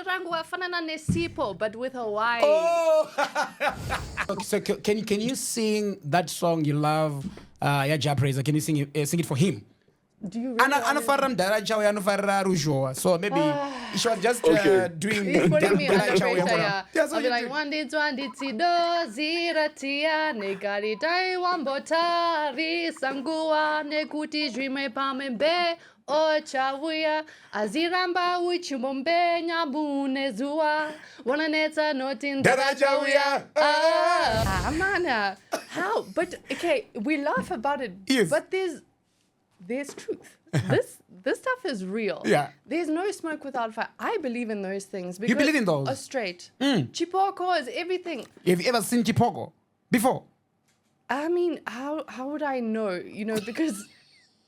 Zito rangu wafanana nesipo, but with a Y. Oh! Okay, so can you sing that song you love, Jah Prayzah? Can you sing it for him? Do you really so maybe she was just doing He's putting me under pressure, yeah. I'll be like, Wandi Zwandi Tido, Ziratia, Negari Dai Wambotari, Sangua, Nekuti Dreame Pamembe, Ochawuya, Aziramba, Wichumombe, Nyabune Zua, Wananeta Notin Darajawuya. Man, how? But okay, we laugh about it, yes. But there's truth. This stuff is real. Yeah. There's no smoke without fire. I believe in those things. Because you believe in those? Straight. Zvipoko is everything. Have you ever seen Zvipoko before? I mean, how would I know? You know, because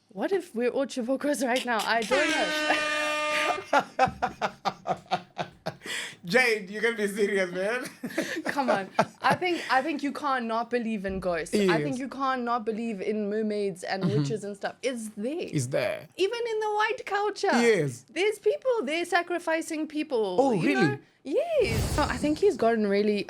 what if we're all Zvipokos right now? I don't know. Jayde, you can be serious, man. Come on. I think you can't not believe in ghosts. Yes. I think you can't not believe in mermaids and witches and stuff. It's there. It's there. Even in the white culture. Yes. There's people there sacrificing people. Oh, really? Know? Yes. I think he's gotten really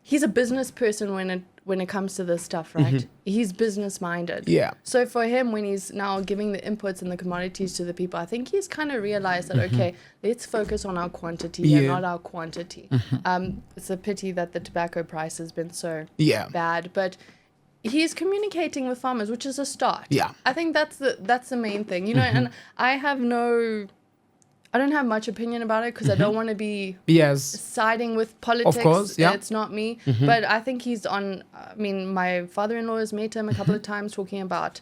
he's a business person when it comes to this stuff, right? He's business minded. Yeah. So for him, when he's now giving the inputs and the commodities to the people, I think he's kind of realized that, okay, let's focus on our quantity and not our quantity. It's a pity that the tobacco price has been so bad, but he's communicating with farmers, which is a start. Yeah. I think that's the main thing, you know, and I don't have much opinion about it because I don't want to be siding with politics. Of course, yeah. It's not me. But I think he's on, I mean, my father-in-law has met him a couple of times talking about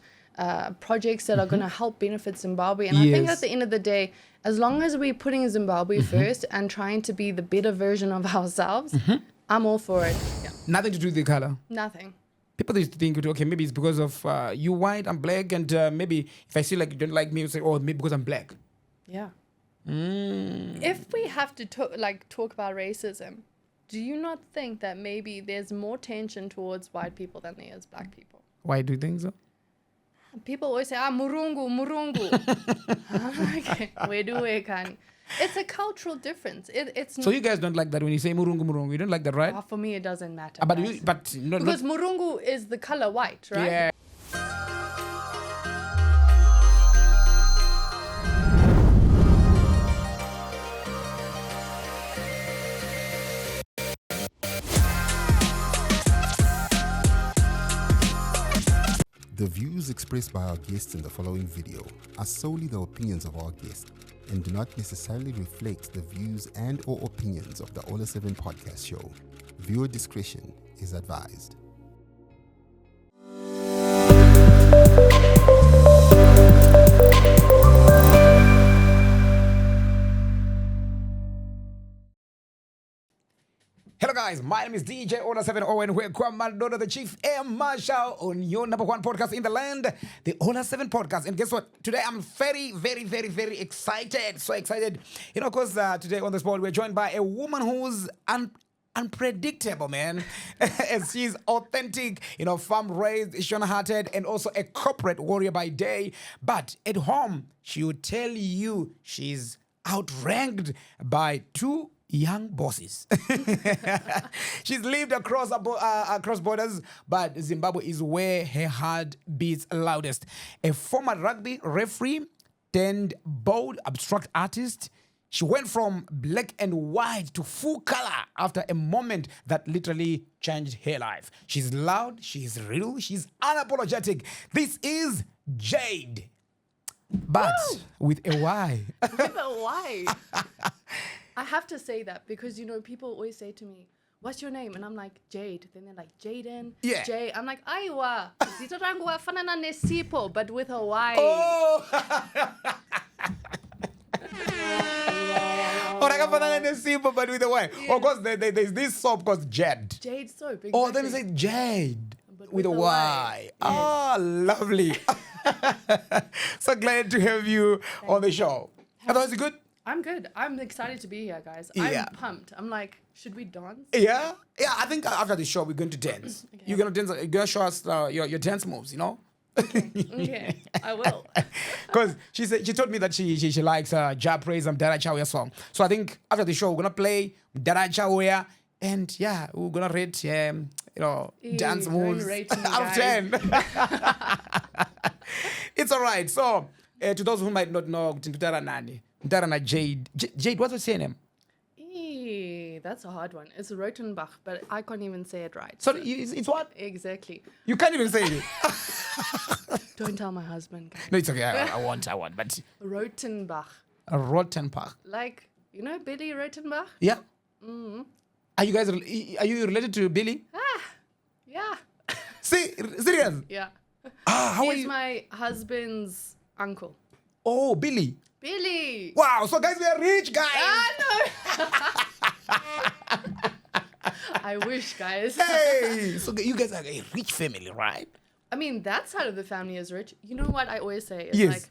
projects that are going to help benefit Zimbabwe. And I think at the end of the day, as long as we're putting Zimbabwe first and trying to be the better version of ourselves, I'm all for it. Yeah. Nothing to do with the color. Nothing. People used to think, okay, maybe it's because of you white, I'm black, and maybe if I see like you don't like me, you say, oh, maybe because I'm black. Yeah. If we have to talk about racism, do you not think that maybe there's more tension towards white people than there is black people? Why do you think so? People always say, murungu, murungu. I'm like, where do we can? It's a cultural difference. It's so you guys don't like that when you say murungu, murungu. You don't like that, right? For me, it doesn't matter. Because murungu is the color white, right? Yeah. The views expressed by our guests in the following video are solely the opinions of our guests and do not necessarily reflect the views and or opinions of the Ola 7 podcast show. Viewer discretion is advised. Hello guys, my name is DJ Ola 7 Owen. We're Kwamadoda, the Chief Air Marshal on your number one podcast in the land, the Ola 7 podcast. And guess what? Today I'm very, very, very, very excited. So excited. You know, because today on the spot we're joined by a woman who's unpredictable, man. As she's authentic, you know, farm-raised, Shona-hearted, and also a corporate warrior by day. But at home, she will tell you she's outranked by two young bosses. She's lived across borders, but Zimbabwe is where her heart beats loudest. A former rugby referee turned bold abstract artist, she went from black and white to full color after a moment that literally changed her life. She's loud, she's real, she's unapologetic. This is Jayde, but with a Y. With a Y. I have to say that because, you know, people always say to me, what's your name? And I'm like, Jayde. Then they're like, Jayden, Jay. I'm like, Aiwa. Zito rangu wafanana nesipo, but with a Y. Oh! But with a Y. Yeah. Of course, there's this soap called Jayde. Jayde soap, exactly. Oh, then you say Jayde with a Y. Yes. Oh, lovely. So glad to have you on the show. Otherwise, you good? I'm good. I'm excited to be here, guys. I'm pumped. I'm like, should we dance? Yeah? Yeah, I think after the show, we're going to dance. Okay. You're going to dance. You're going to show us your dance moves, you know? Okay, I will. Because she told me that she likes Jah Prayzah and Dara Chawea song. So I think after the show we're gonna play Dara Chawea, and yeah, we're gonna rate dance don't moves rate me, out of 10. It's all right. So to those who might not know, Dara Nani, Dara na Jayde. Jayde, what's her name? That's a hard one. It's Rotenbach, but I can't even say it right. So it's what? Exactly. You can't even say it. Don't tell my husband, guys. No, it's okay. I won't. But Rotenbach. a Rotenbach. Like, Billy Rotenbach? Yeah. Mm-hmm. Are you related to Billy? Yeah. See, serious? Yeah. How are He's you? my husband's uncle. Oh, Billy. Billy. Wow. So guys, we are rich, guys. No. I wish, guys. Hey. So you guys are a rich family, right? I mean, that side of the family is rich. You know what I always say? It's Yes. like,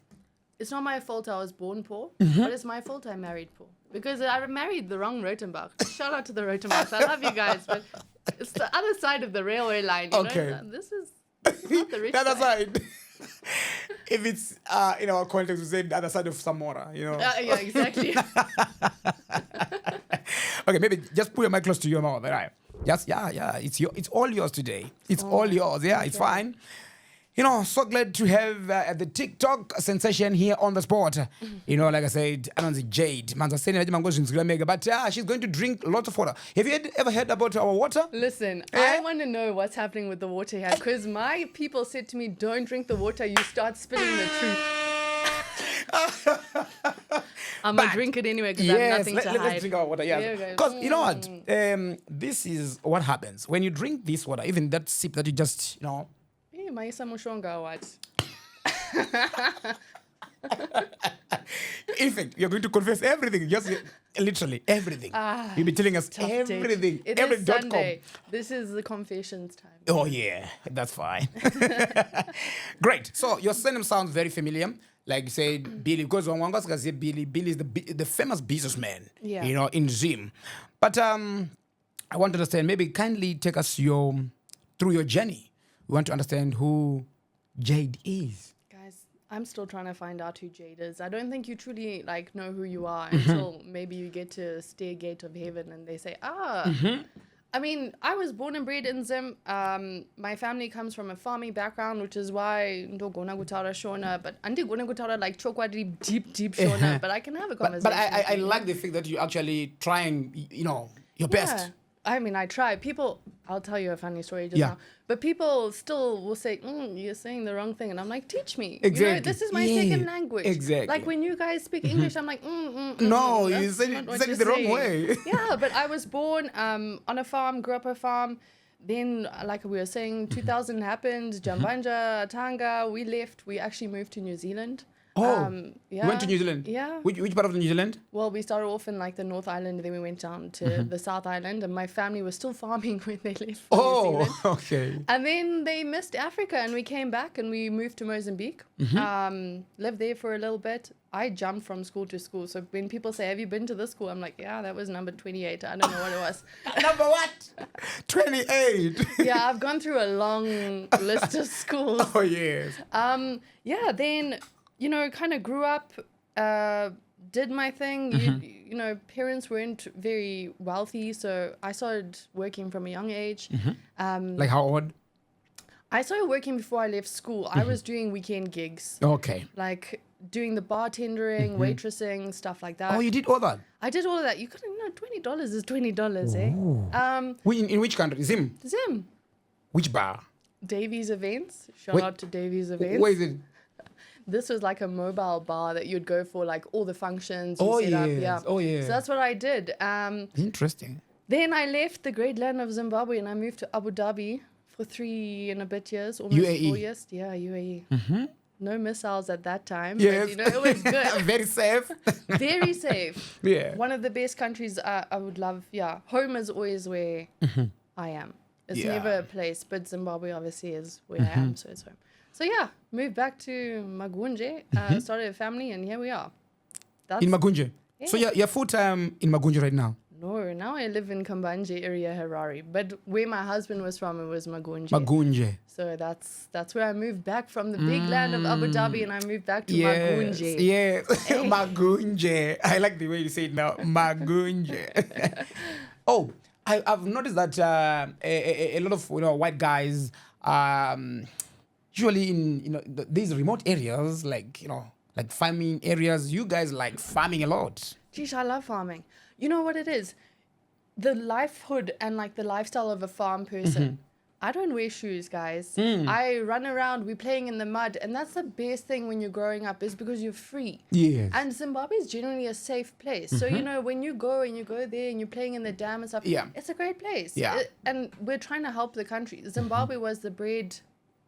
it's not my fault I was born poor, but it's my fault I married poor. Because I married the wrong Rotenbach. Shout out to the Rotenbachs. I love you guys, but it's the other side of the railway line. Okay. This is not the rich The other side. side. If it's in our context, we say the other side of Samora, Yeah, exactly. Okay, maybe just put your mic close to your mouth, right? Just yeah. It's all yours today. It's all yours. Yeah, it's fine. So glad to have the TikTok sensation here on the spot. Like I said, I don't know, Jayde. But she's going to drink lots of water. Have you ever heard about our water? Listen, I want to know what's happening with the water here, because my people said to me, don't drink the water, you start spitting the truth. I'm going to drink it anyway because I have nothing to hide. Let's drink our water. Yeah, There we go. because you know what? This is what happens when you drink this water. Even that sip that you just, Maisa Mushonga, what? In fact, you're going to confess everything. Just literally everything. You'll be telling us everything. It is Sunday. This is the confessions time. Oh yeah, that's fine. Great. So your surname sounds very familiar. Like you said, Billy, because one guy said Billy is the famous businessman. Yeah. In Zim. But I want to understand. Maybe kindly take us through your journey. We want to understand who Jayde is. Guys, I'm still trying to find out who Jayde is. I don't think you truly know who you are until maybe you get to Stairgate of Heaven and they say, I mean, I was born and bred in Zim. My family comes from a farming background, which is why Ndogona Gutara Shona, but Andi Gona Gutara like Chokwa deep Shona, but I can have a conversation. But I like the fact that you're actually trying, your best. I mean, I try. People, I'll tell you a funny story just now. But people still will say, you're saying the wrong thing. And I'm like, teach me. Exactly. This is my second language. Exactly. Like when you guys speak English, I'm like, No, you said it the wrong way. Yeah, but I was born on a farm, grew up a farm. Then, like we were saying, 2000 happened, Jambanja, Tanga, we left. We actually moved to New Zealand. Yeah. You went to New Zealand? Yeah. Which part of New Zealand? Well, we started off in the North Island, then we went down to the South Island, and my family was still farming when they left for New Zealand. Okay. And then they missed Africa, and we came back, and we moved to Mozambique. Lived there for a little bit. I jumped from school to school. So when people say, have you been to this school? I'm like, yeah, that was number 28. I don't know what it was. Number what? 28. Yeah, I've gone through a long list of schools. Oh, yes. Then... kind of grew up, did my thing. Parents weren't very wealthy, so I started working from a young age. Like how old? I started working before I left school. I was doing weekend gigs. Okay. Like doing the bartendering, waitressing, stuff like that. Oh, you did all that? I did all of that. You couldn't $20 is $20, eh? In which country? Zim? Zim. Which bar? Davies Events. Shout out to Davies Events. Where is it? This was like a mobile bar that you'd go for all the functions. Oh, set up. yes. Yeah. Oh, yeah. So that's what I did. Interesting. Then I left the great land of Zimbabwe and I moved to Abu Dhabi for 3 and a bit years, almost UAE. 4 years. Yeah, UAE. No missiles at that time. Yes. But, it was good. Very safe. Very safe. Yeah. One of the best countries I would love. Yeah. Home is always where I am. It's never a place, but Zimbabwe obviously is where I am, so it's home. So yeah, moved back to Magunje, started a family, and here we are. In Magunje? Yeah. So you're full-time in Magunje right now? No, now I live in Kambanje area, Harare. But where my husband was from, it was Magunje. Magunje. So that's where I moved back from the big land of Abu Dhabi, and I moved back to Magunje. Yes, Magunje. I like the way you say it now, Magunje. Oh, I've noticed that a lot of white guys, usually in these remote areas, like like farming areas, you guys like farming a lot. Geez, I love farming. You know what it is? The lifehood and like the lifestyle of a farm person. I don't wear shoes, guys. I run around, we're playing in the mud, and that's the best thing when you're growing up is because you're free. Yes. And Zimbabwe is generally a safe place. So, when you go there and you're playing in the dam and stuff, it's a great place. Yeah. And we're trying to help the country. Zimbabwe was the bread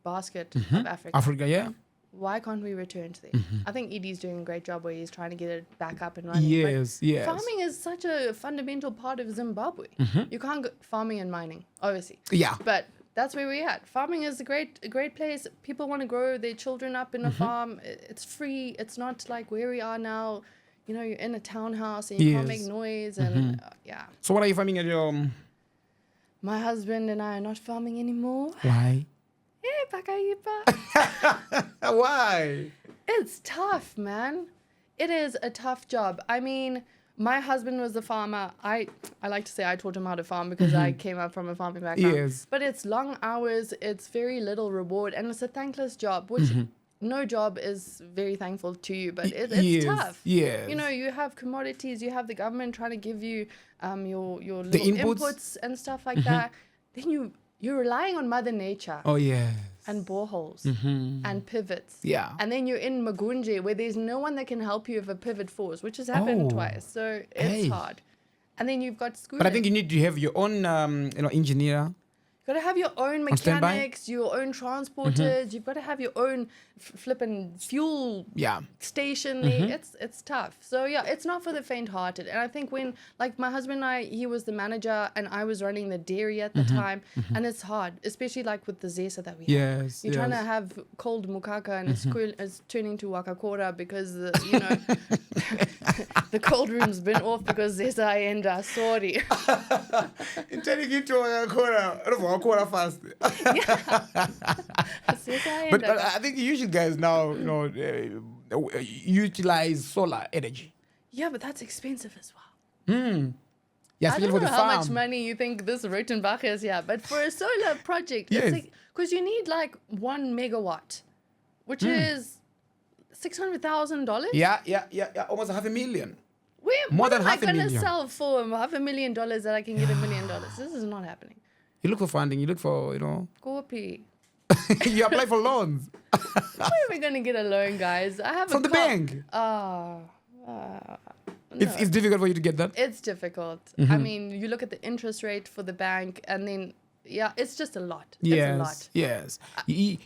basket of Africa. Africa, yeah. Why can't we return to there? I think Edie's doing a great job where he's trying to get it back up and running. Yes, but yes. Farming is such a fundamental part of Zimbabwe. You can't go farming and mining, obviously. Yeah. But that's where we're at. Farming is a great place. People want to grow their children up in a farm. It's free. It's not like where we are now. You're in a townhouse and you can't make noise. And So what are you farming at your... My husband and I are not farming anymore. Why? Why? It's tough, man. It is a tough job. I mean, my husband was a farmer. I like to say I taught him how to farm because I came up from a farming background. Yes. But it's long hours. It's very little reward. And it's a thankless job, which no job is very thankful to you. But it's tough. Yes. You have commodities. You have the government trying to give you your The little inputs. inputs and stuff like that. Then you're relying on Mother Nature. Oh, yes. And boreholes and pivots. Yeah. And then you're in Magunje where there's no one that can help you if a pivot falls, which has happened twice. So it's hard. And then you've got schooling. But I think you need to have your own, engineer. You've got to have your own mechanics, your own transporters. You've got to have your own flipping fuel station. It's tough. So, it's not for the faint-hearted. And I think when, like my husband and I, he was the manager and I was running the dairy at the time. And it's hard, especially like with the zesa that we have. Yes. You're trying to have cold mukaka and it's turning to wakakora because, the cold room's been off because zesa enda, sorry. You're turning into a fast. But I think you guys now, utilize solar energy. Yeah, but that's expensive as well. Yeah, I don't for know the how farm. much money you think this Rottenbach is, but for a solar project, it's like, because you need like 1 megawatt, which is $600,000. Yeah, almost $500,000. What am I $500,000. going to sell for $500,000 that I can get $1 million? This is not happening. You look for funding. You look for, Copy. You apply for loans. Where are we going to get a loan, guys? I have From the bank. No. It's difficult for you to get that. It's difficult. I mean, you look at the interest rate for the bank and then, it's just a lot. It's a lot. Yes.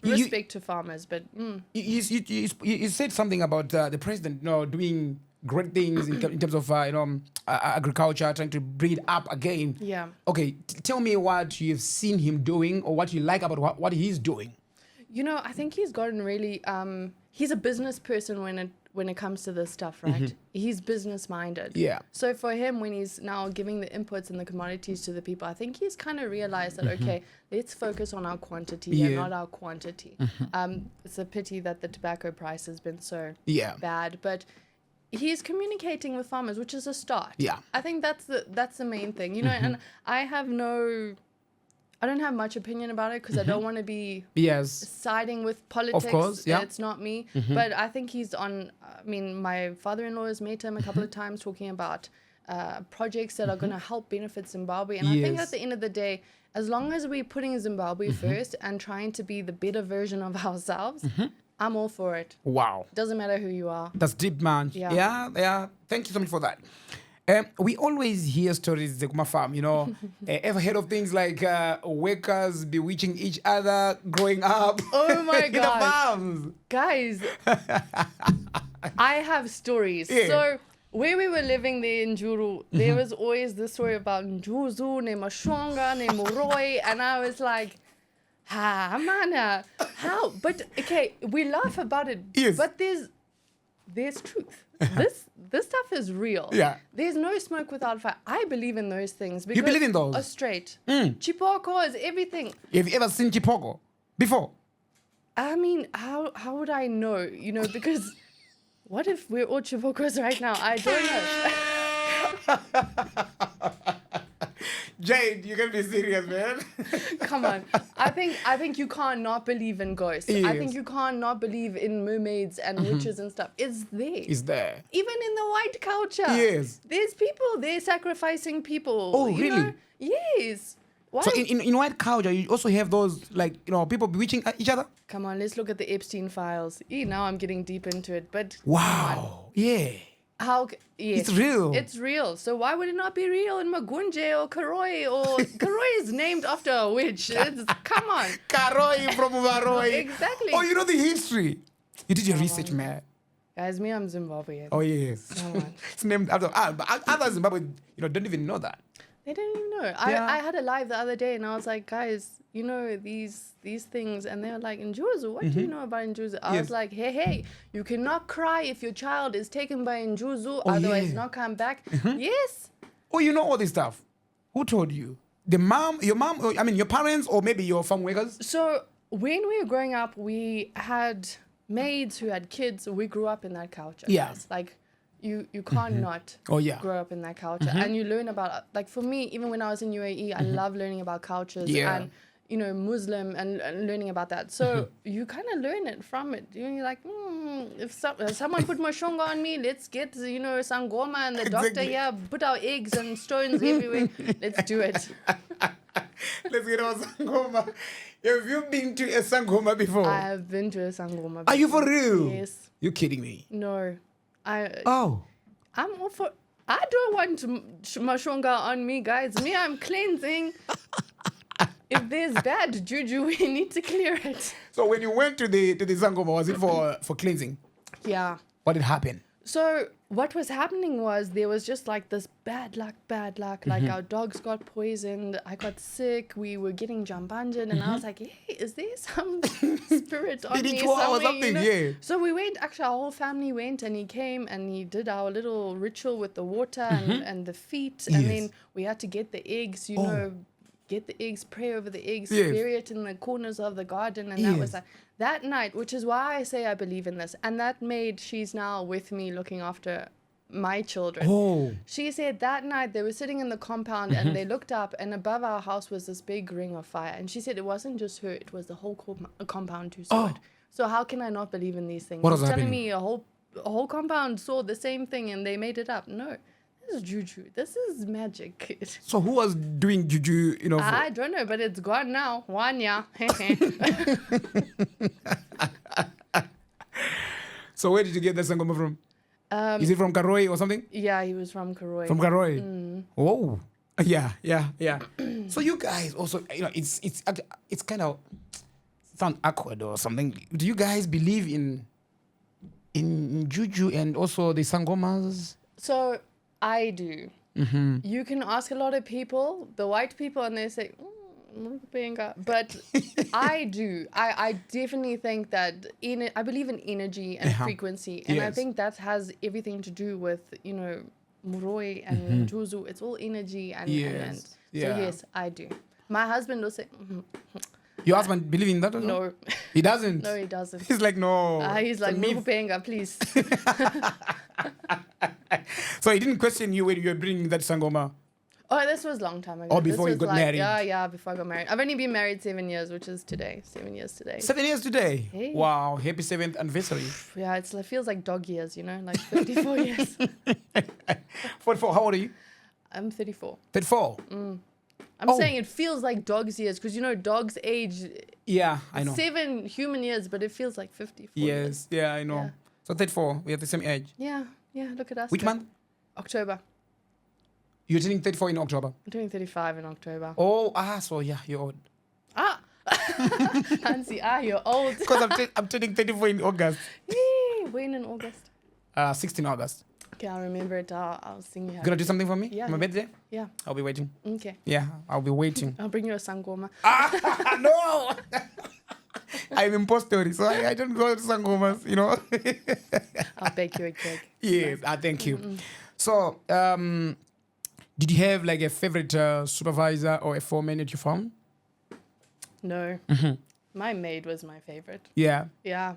Respect to farmers, but... You said something about the president doing great things in terms of agriculture, trying to bring it up again. Yeah. Okay, tell me what you've seen him doing or what you like about what he's doing. I think he's gotten really... he's a business person when it comes to this stuff, right? He's business minded. Yeah. So for him, when he's now giving the inputs and the commodities to the people, I think he's kind of realized that, okay, let's focus on our quantity and not our quantity. It's a pity that the tobacco price has been so bad, but he's communicating with farmers, which is a start. Yeah. I think that's the main thing, and I don't have much opinion about it because I don't want to be siding with politics. Of course, yeah. It's not me. But I think he's on... I mean, my father-in-law has met him a couple of times talking about projects that are going to help benefit Zimbabwe. And I think at the end of the day, as long as we're putting Zimbabwe first and trying to be the better version of ourselves, I'm all for it. Wow. Doesn't matter who you are. That's deep, man. Yeah. Thank you so much for that. We always hear stories Zekuma farm, ever heard of things like workers bewitching each other growing up? Oh my in the God. farms. Guys, I have stories. Yeah. So where we were living there in Juru, there was always this story about Njuzu, ne Mashonga, ne Moroi, and I was like, mana, how? But okay, we laugh about it, Yes. but there's there's truth. This stuff is real. Yeah. There's no smoke without fire. I believe in those things. Because You believe in those? Straight. Zvipoko is everything. Have you ever seen Zvipoko before? I mean, how would I know? You know, because what if we're all Zvipokos right now? I don't know. Jayde, you can be serious, man. Come on. I think you can't not believe in ghosts. I Yes. think you can't not believe in mermaids and witches and stuff. It's there. It's there. Even in the white culture. Yes. There's people there sacrificing people. Oh, you really? know? Yes. Why? So in white culture, you also have those, like, people bewitching each other? Come on, let's look at the Epstein files. Now I'm getting deep into it, but Wow. Yeah. yes, It's real. It's real. So why would it not be real in Magunje or Karoi? Or Karoi is named after a witch. Come on. Karoi from Varoi. Exactly. Oh, you know the history. You did your research, man. Guys, me, I'm Zimbabwean. Oh, yes. Come on. It's named after, but other Zimbabwe, don't even know that. They don't even know. Yeah. I had a live the other day and I was like, guys, you know, these things. And they were like, Njuzu, what do you know about Njuzu? I Yes. was like, hey, you cannot cry if your child is taken by Njuzu, Oh, otherwise yeah. not come back. Yes. Oh, you know all this stuff. Who told you? Your parents, or maybe your farm workers? So when we were growing up, we had maids who had kids. We grew up in that culture. Yeah. Guys. Like, you can't not Oh, yeah. grow up in that culture. And you learn about, like for me, even when I was in UAE, I love learning about cultures Yeah. and, you know, Muslim and learning about that. So you kind of learn it from it. You're like, if someone put Moshonga on me, let's get, you know, Sangoma and the doctor Exactly. here, put our eggs and stones everywhere. Let's do it. Let's get on Sangoma. Have you been to a Sangoma before? I have been to a Sangoma. Are you for real? Yes. You're kidding me. No. Oh. I'm all for. I don't want Mashonga on me, guys. Me, I'm cleansing. If there's bad juju, we need to clear it. So when you went to the Sangoma, was it for cleansing? Yeah. What did happen? So what was happening was there was just like this bad luck. Like our dogs got poisoned. I got sick. We were getting jambanjan. And I was like, hey, is there some spirit on me Spiritual or somewhere? something, yeah. So we went, actually our whole family went and he came and he did our little ritual with the water and the feet. And Yes. then we had to get the eggs, you Oh. know, get the eggs, pray over the eggs, Yes. bury it in the corners of the garden. And that was Yes. that night, which is why I say I believe in this. And that made, she's now with me looking after my children. Oh. She said that night they were sitting in the compound and they looked up and above our house was this big ring of fire. And she said it wasn't just her, it was the whole compound who saw Oh. it. So how can I not believe in these things? What was She's telling happening? me a whole compound saw the same thing and they made it up. No, this is juju. This is magic. So who was doing juju, I don't know, but it's gone now. One year. So where did you get that Sangoma from? Is it from Karoi or something? Yeah, he was from Karoi. From Karoi? Oh. Yeah. So you guys also, it's kind of sound awkward or something. Do you guys believe in juju and also the Sangomas? So I do. You can ask a lot of people, the white people, and they say, but I do. I definitely think that I believe in energy and frequency, and I Yes. think that has everything to do with, you know, Muroi and Juzu. It's all energy and Yes. so Yeah. yes, I do. My husband will say, Your husband believe in that? Or no, He doesn't? no, he doesn't. He's like, no. He's like, Mukupenga, please. So he didn't question you when you were bringing that Sangoma? Oh, this was a long time ago. Oh, This before you was got married. Yeah, before I got married. I've only been married 7 years, which is today. 7 years today. 7 years today? Hey. Wow, happy 7th anniversary. Yeah, it feels like dog years, you know, like 54 years. 44, how old are you? I'm 34. 34? I'm saying it feels like dog's years because, you know, dogs age Yeah, I know. 7 human years, but it feels like 54 Yes, years. yeah, I know. Yeah. So 34, we have the same age. Yeah, look at us. Which now. month? October. You're turning 34 in October. I'm doing 35 in October. Oh, so yeah, you're old. Hansi, you're old. Because I'm turning 34 in August. Yay, when in August? 16 August. Okay, I'll remember it. I'll sing you happy. Gonna do something for me? Yeah. My birthday? Yeah, I'll be waiting. okay. Yeah, I'll be waiting. I'll bring you a sangoma. No! I'm impostor, so I don't go to sangomas, you know. I'll bake you a cake. Yes, thank you. So, did you have like a favorite supervisor or a foreman at your farm? No. My maid was my favorite. Yeah. Yeah.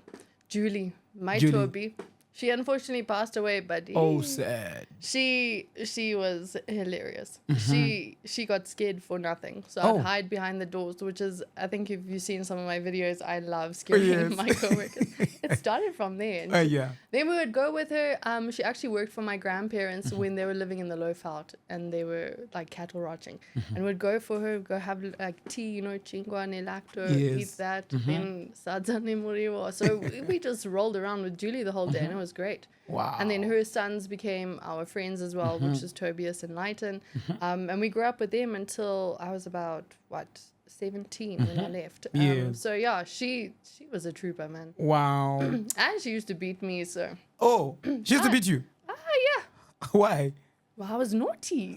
Julie, my Julie. Toby. She unfortunately passed away, but Oh, sad. she was hilarious. She got scared for nothing. So Oh. I'd hide behind the doors, which is, I think if you've seen some of my videos, I love scaring Yes. my coworkers. It started from there. And Yeah. then we would go with her. She actually worked for my grandparents when they were living in the Lowveld and they were like cattle ranching. And we'd go for her, go have like tea, you know, chingwa ne lacto, Yes. eat that, then sadza ne muriwa. So we just rolled around with Julie the whole day and it was great. Wow. And then her sons became our friends as well, which is Tobias and Lighton. And we grew up with them until I was about, 17 when I left. Yes. So yeah, she was a trooper, man. Wow. And she used to beat me, so. Oh, she used to beat you. Yeah. Why? Well, I was naughty.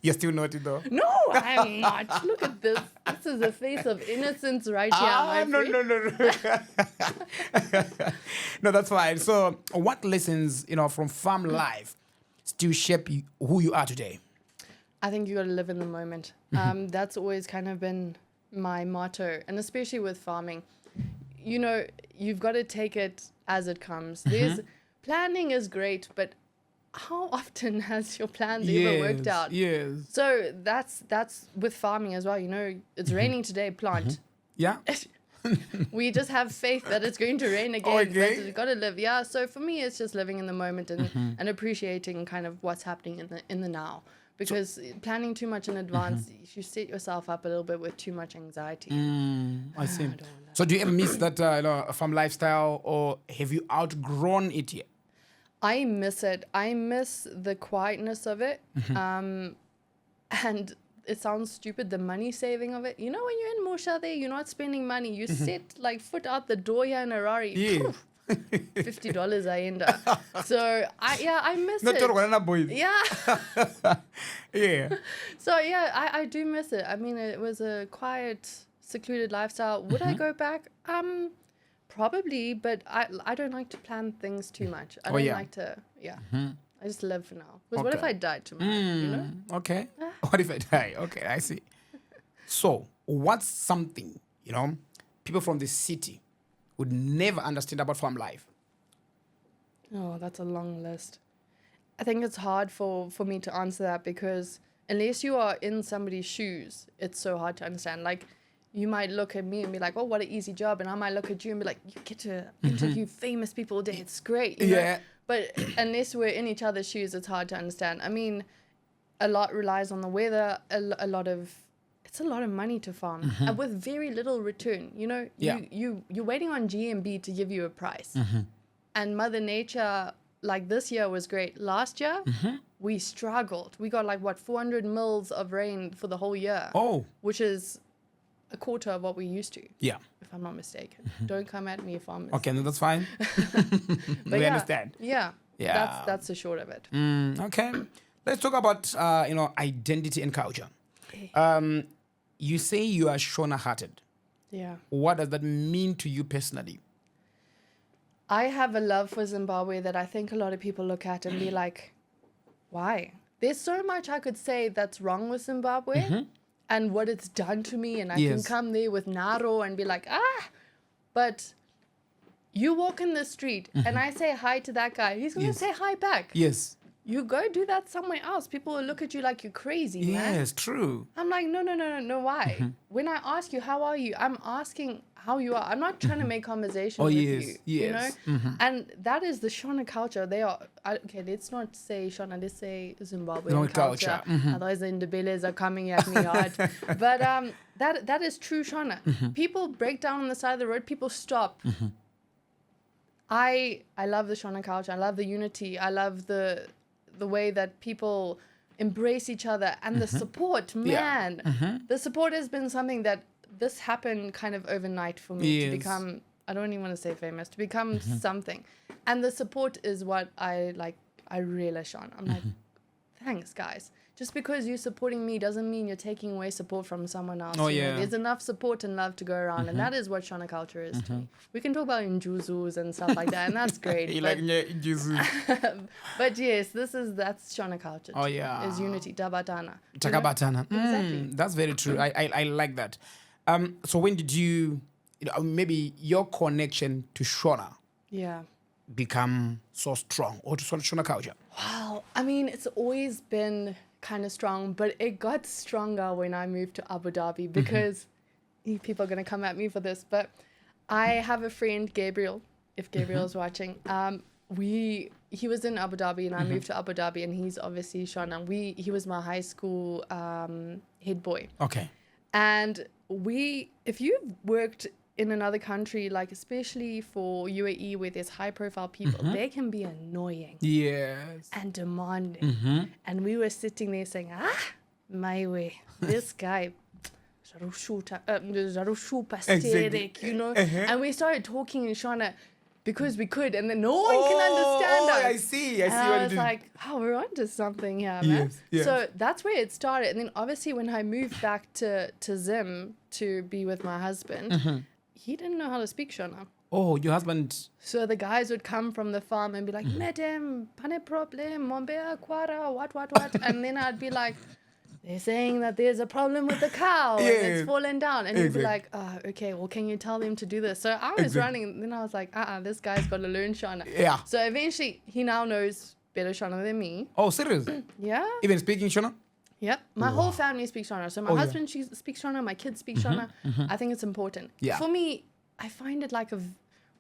You're still naughty though. No, I'm not. Look at this. This is a face of innocence right here. my No. friend. No, that's fine. So, what lessons, from farm life still shape who you are today? I think you got to live in the moment. That's always kind of been my motto, and especially with farming. You've got to take it as it comes. Planning is great, but how often has your plans ever worked out? Yes. So that's with farming as well. It's raining today, plant. Yeah. We just have faith that it's going to rain again. Okay. But you've got to live. Yeah. So for me, it's just living in the moment and appreciating kind of what's happening in the now. Because planning too much in advance, you set yourself up a little bit with too much anxiety. I see. I don't want that. So do you ever miss that farm lifestyle, or have you outgrown it yet? I miss it. I miss the quietness of it. And it sounds stupid, the money saving of it. When you're in Mosha there, you're not spending money. You set like foot out the door here in Harare. Yeah. $50 I end up. So I miss Not it. boys. Yeah. Yeah. So yeah, I do miss it. I mean, it was a quiet, secluded lifestyle. Would I go back? Probably, but I don't like to plan things too much. I don't like to. Yeah. I just live for now. Because what if I died tomorrow? Okay. What if I die? Okay, I see. So, what's something people from the city would never understand about farm life? Oh, that's a long list. I think it's hard for me to answer that because unless you are in somebody's shoes, it's so hard to understand. Like, you might look at me and be like, oh, what an easy job. And I might look at you and be like, you get to interview famous people all day. It's great. You know? But unless we're in each other's shoes, it's hard to understand. I mean, a lot relies on the weather. It's a lot of money to farm and with very little return. You're waiting on GMB to give you a price. And Mother Nature, like this year was great. Last year, we struggled. We got 400 mils of rain for the whole year. Oh. Which is a quarter of what we used to. Yeah. If I'm not mistaken. Don't come at me, farmers. Okay, no, that's fine. But we understand. Yeah. Yeah. That's the short of it. Okay. Let's talk about identity and culture. You say you are Shona-hearted. Yeah. What does that mean to you personally? I have a love for Zimbabwe that I think a lot of people look at and be like, why? There's so much I could say that's wrong with Zimbabwe and what it's done to me. And I can come there with Naro and be like, but you walk in the street and I say hi to that guy. He's going to say hi back. Yes. You go do that somewhere else. People will look at you like you're crazy, man. Yes, true. I'm like, no, why? When I ask you, how are you? I'm asking how you are. I'm not trying to make conversation with you. Yes. And that is the Shona culture. They are, okay, let's not say Shona, let's say Zimbabwean No culture. Otherwise the Ndebelés are coming at me hard. But that is true Shona. People break down on the side of the road. People stop. I love the Shona culture. I love the unity. I love the way that people embrace each other and the support, man. The support has been something that this happened kind of overnight for me to become, I don't even want to say famous, to become something. And the support is what I relish on. I'm like, thanks guys. just because you're supporting me doesn't mean you're taking away support from someone else. Oh, you know? yeah. There's enough support and love to go around, and that is what Shona culture is to me. We can talk about Njuzus and stuff like that, and that's great. You but, like Jesus. but yes, that's Shona culture. Oh, yeah. Is unity, tabatana. you know? Takabatana. Exactly. That's very true. I like that. So when did you know, maybe your connection to Shona Yeah. become so strong, or to Shona culture? Wow. I mean, it's always been kind of strong, but it got stronger when I moved to Abu Dhabi because people are going to come at me for this, but I have a friend, Gabriel, if Gabriel's watching. He was in Abu Dhabi and I moved to Abu Dhabi, and he's obviously Shona. He was my high school head boy. Okay. And if you've worked in another country, like especially for UAE where there's high profile people, they can be annoying Yes. and demanding. And we were sitting there saying, my way, this guy, pathetic, you know. And we started talking in Shona because we could, and then no one can understand us. I see. And what I you was do. like, we're onto something here, man. Yes, yes. So that's where it started. And then obviously when I moved back to Zim to be with my husband, he didn't know how to speak Shona. Oh, your husband. So the guys would come from the farm and be like, Madam, pane problem, mombea kwara, what. And then I'd be like, they're saying that there's a problem with the cow and it's fallen down. And he'd be like, okay, well, can you tell them to do this? So I was running, and then I was like, this guy's got to learn Shona. Yeah. So eventually he now knows better Shona than me. Oh, serious? Yeah. Even speaking Shona? Yep. My whole family speaks Shona. So my husband speaks Shona, my kids speak Shona. I think it's important. Yeah. For me, I find it like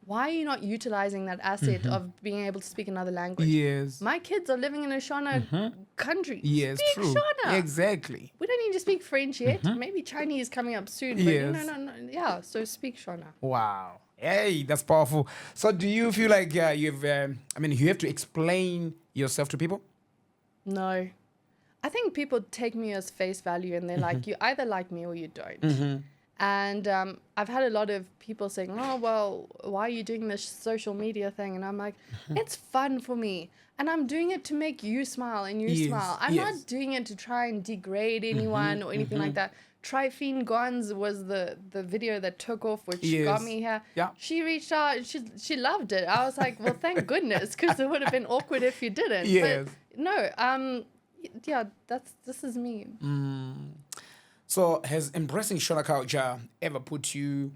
why are you not utilizing that asset of being able to speak another language? Yes. My kids are living in a Shona country. Yes, Speak true. Shona. Exactly. We don't need to speak French yet. Maybe Chinese coming up soon. But Yes. no. Yeah, so speak Shona. Wow. Hey, that's powerful. So do you feel like you have to explain yourself to people? No. I think people take me as face value and they're like, you either like me or you don't. And I've had a lot of people saying, oh, well, why are you doing this social media thing? And I'm like, it's fun for me. And I'm doing it to make you smile and you smile. I'm not doing it to try and degrade anyone or anything like that. Trifine Gons was the video that took off, which got me here. Yeah. She reached out and she loved it. I was like, well, thank goodness, because it would have been awkward if you didn't. Yes. But no, yeah, this is me. So has embracing Shona culture ever put you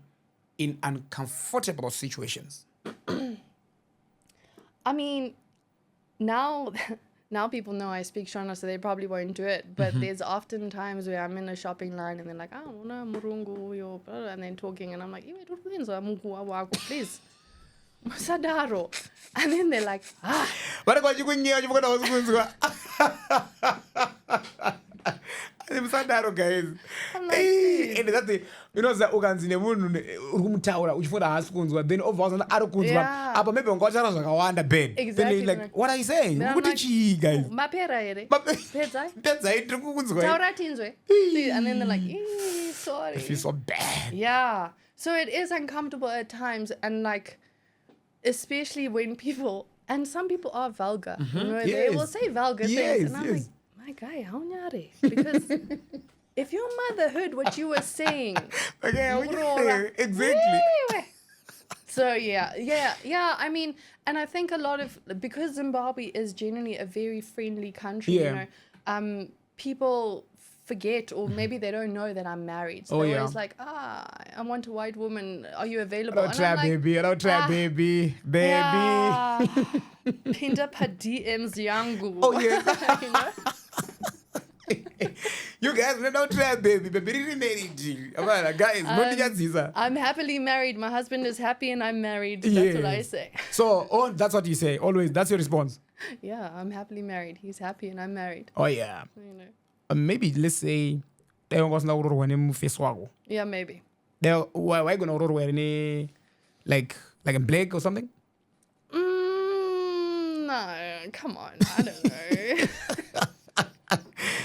in uncomfortable situations? I mean, now people know I speak Shona, so they probably won't do it. But there's often times where I'm in a shopping line and they're like, murungu yo, and then talking, and I'm like, please. Musadaro. And then they're like, Musadaro, guys. I'm like, please. And that's the, ukanzine munhu ukumutaura uchifunda hasi kunzwa, then obva ari kunzwa apa maybe ungachara zvakawanda ben. Exactly. Then like, what are you saying? Then I'm Kuti like, chii, guys? mapera here. Pedzai. Pedzai tiri kukunzwa. Taura tinzwe. Please. And then they're like, sorry. I feel so bad. Yeah. So it is uncomfortable at times, and like, especially when some people are vulgar. You know, they will say vulgar things, and I'm like, my guy, how nyare? Because if your mother heard what you were saying, exactly. So yeah. I mean, and I think because Zimbabwe is generally a very friendly country, you know, people forget, or maybe they don't know that I'm married. So they're always like, I want a white woman. Are you available? I don't try, baby. Yeah. Pinda pa DMs yangu. Oh yeah. You know? You guys don't try, baby. Baby, married. Guys, I'm happily married. My husband is happy and I'm married. That's what I say. So, that's what you say. Always. That's your response. Yeah, I'm happily married. He's happy and I'm married. Oh, yeah. You know. Maybe, let's say, Yeah, maybe. Why gonna like in black or something? No, come on. I don't know.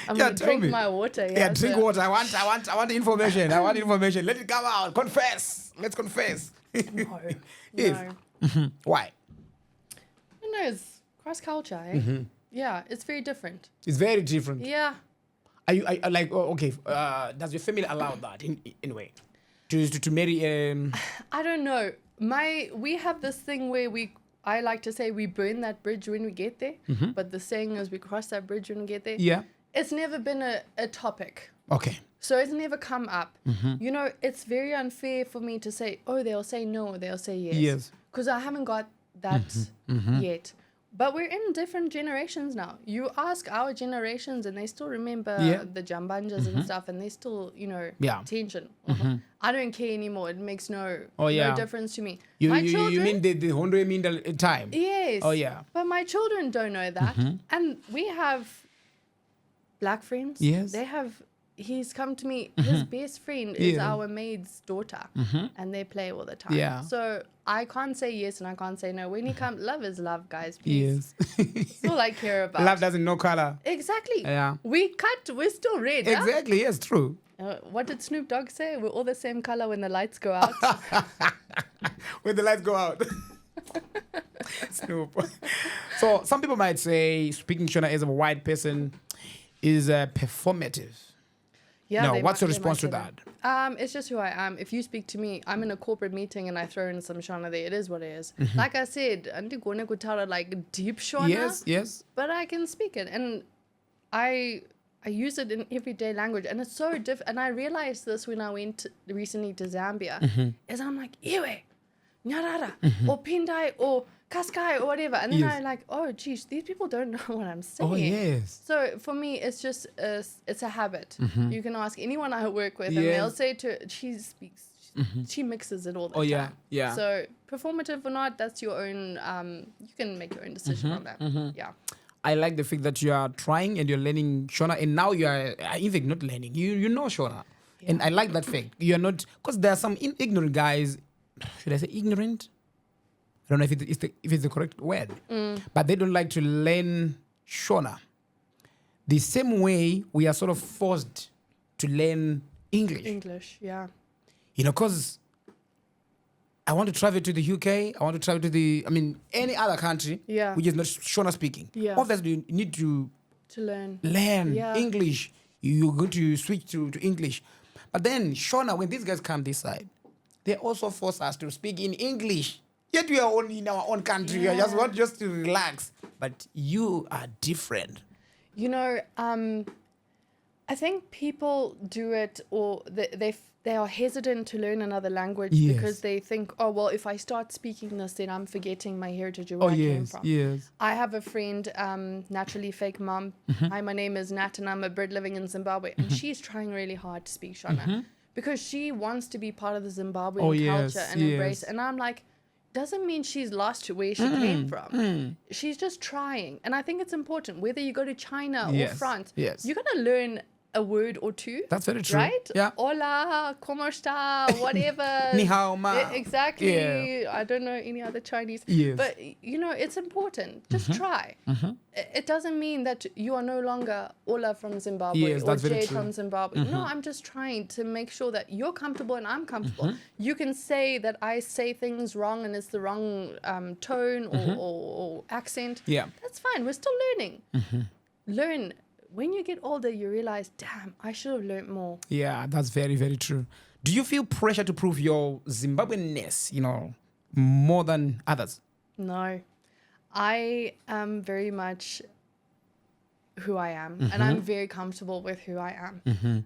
I'm gonna drink my water. Yeah, drink water. I want information. I want information. Let it come out. Confess. Let's confess. No. Yes. No. Why? No, it's cross culture, eh? Yeah, it's very different. It's very different. Yeah. Are you like, okay, does your family allow that in a way? To marry? I don't know. We have this thing where I like to say we burn that bridge when we get there, but the saying is we cross that bridge when we get there. Yeah. It's never been a topic. Okay. So it's never come up. You know, it's very unfair for me to say, oh, they'll say no, or they'll say yes. Yes. Because I haven't got that yet. But we're in different generations now. You ask our generations and they still remember the jambanjas and stuff, and they still, you know, tension. I don't care anymore. It makes no difference to me. My children, you mean the Honda mean the time? Yes. Oh, yeah. But my children don't know that. And we have black friends. Yes. He's come to me, his best friend is our maid's daughter, and they play all the time. Yeah. So I can't say yes and I can't say no. When he comes, love is love, guys, please. Yes. That's all I care about. Love doesn't know color. Exactly. Yeah. We're still red. Huh? Exactly, yes, true. What did Snoop Dogg say? We're all the same color when the lights go out. When the lights go out. Snoop. So some people might say speaking Shona as a white person is performative. Yeah, no, what's your response to that? It's just who I am. If you speak to me, I'm in a corporate meeting and I throw in some Shona there. It is what it is. Like I said, I didn't go like deep Shona. Yes. But I can speak it, and I use it in everyday language, and it's so different. And I realized this when I went recently to Zambia, is I'm like, Iwe, Nyarara, or Pindai, or Kaskai, or whatever. And then I like, oh, geez, these people don't know what I'm saying. Oh, yes. So for me, it's just, it's a habit. You can ask anyone I work with, and they'll say she speaks, she mixes it all the time. Yeah. So performative or not, that's your own, you can make your own decision on that. Yeah. I like the fact that you are trying and you're learning Shona, and now you are, in fact, not learning. You know Shona. Yeah. And I like that fact. You're not, because there are some ignorant guys, should I say ignorant? I don't know if it's the correct word, but they don't like to learn Shona. The same way we are sort of forced to learn English. English, yeah. You know, because I want to travel to the UK, I want to travel to any other country which is not Shona speaking. Yeah. Obviously, you need to learn English. You're going to switch to English. But then Shona, when these guys come this side, they also force us to speak in English. Yet we are in our own country. We just want to relax. But you are different. You know, I think people do it, or they are hesitant to learn another language because they think, oh, well, if I start speaking this, then I'm forgetting my heritage or where I came from. Yes. I have a friend, naturally fake mom. Hi, my name is Nat, and I'm a Brit living in Zimbabwe. And she's trying really hard to speak Shona because she wants to be part of the Zimbabwean culture and embrace. And I'm like, doesn't mean she's lost where she came from. She's just trying. And I think it's important, whether you go to China or France, you're going to learn a word or two. That's very true. Right? Yeah. Hola, como está, whatever. Ni hao ma. Exactly. Yeah. I don't know any other Chinese. Yes. But, you know, it's important. Just try. It doesn't mean that you are no longer Ola from Zimbabwe or Jayde from Zimbabwe. No, I'm just trying to make sure that you're comfortable and I'm comfortable. You can say that I say things wrong and it's the wrong tone or accent. Yeah. That's fine. We're still learning. Learn. When you get older, you realize, damn, I should have learned more. Yeah, that's very, very true. Do you feel pressure to prove your Zimbabweanness, more than others? No. I am very much who I am, and I'm very comfortable with who I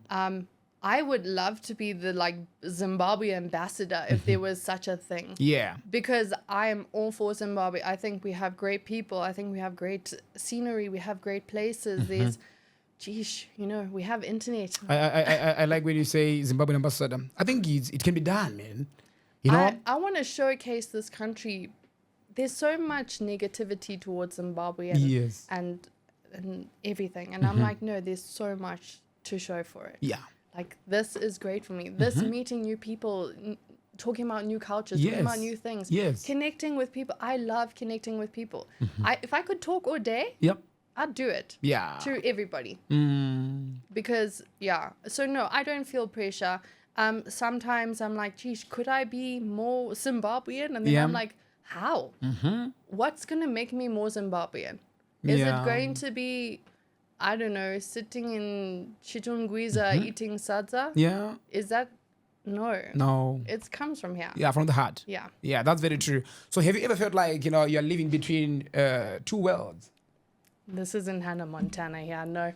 am. I would love to be the Zimbabwe ambassador if there was such a thing. Yeah. Because I am all for Zimbabwe. I think we have great people. I think we have great scenery. We have great places. There's, we have internet. I like when you say Zimbabwean ambassador. I think it can be done, man. You know? I want to showcase this country. There's so much negativity towards Zimbabwe and everything. And I'm like, no, there's so much to show for it. Yeah. Like, this is great for me. This meeting new people, talking about new cultures, talking about new things, connecting with people. I love connecting with people. If I could talk all day, I'd do it. Yeah. To everybody. Because, so no, I don't feel pressure. Sometimes I'm like, geez, could I be more Zimbabwean? And then I'm like, how? What's going to make me more Zimbabwean? Is it going to be I don't know, sitting in Chitungwiza eating sadza. Yeah. Is that? No. No. It comes from here. Yeah, from the heart. Yeah. Yeah, that's very true. So have you ever felt like, you're living between two worlds? This isn't Hannah Montana here, no.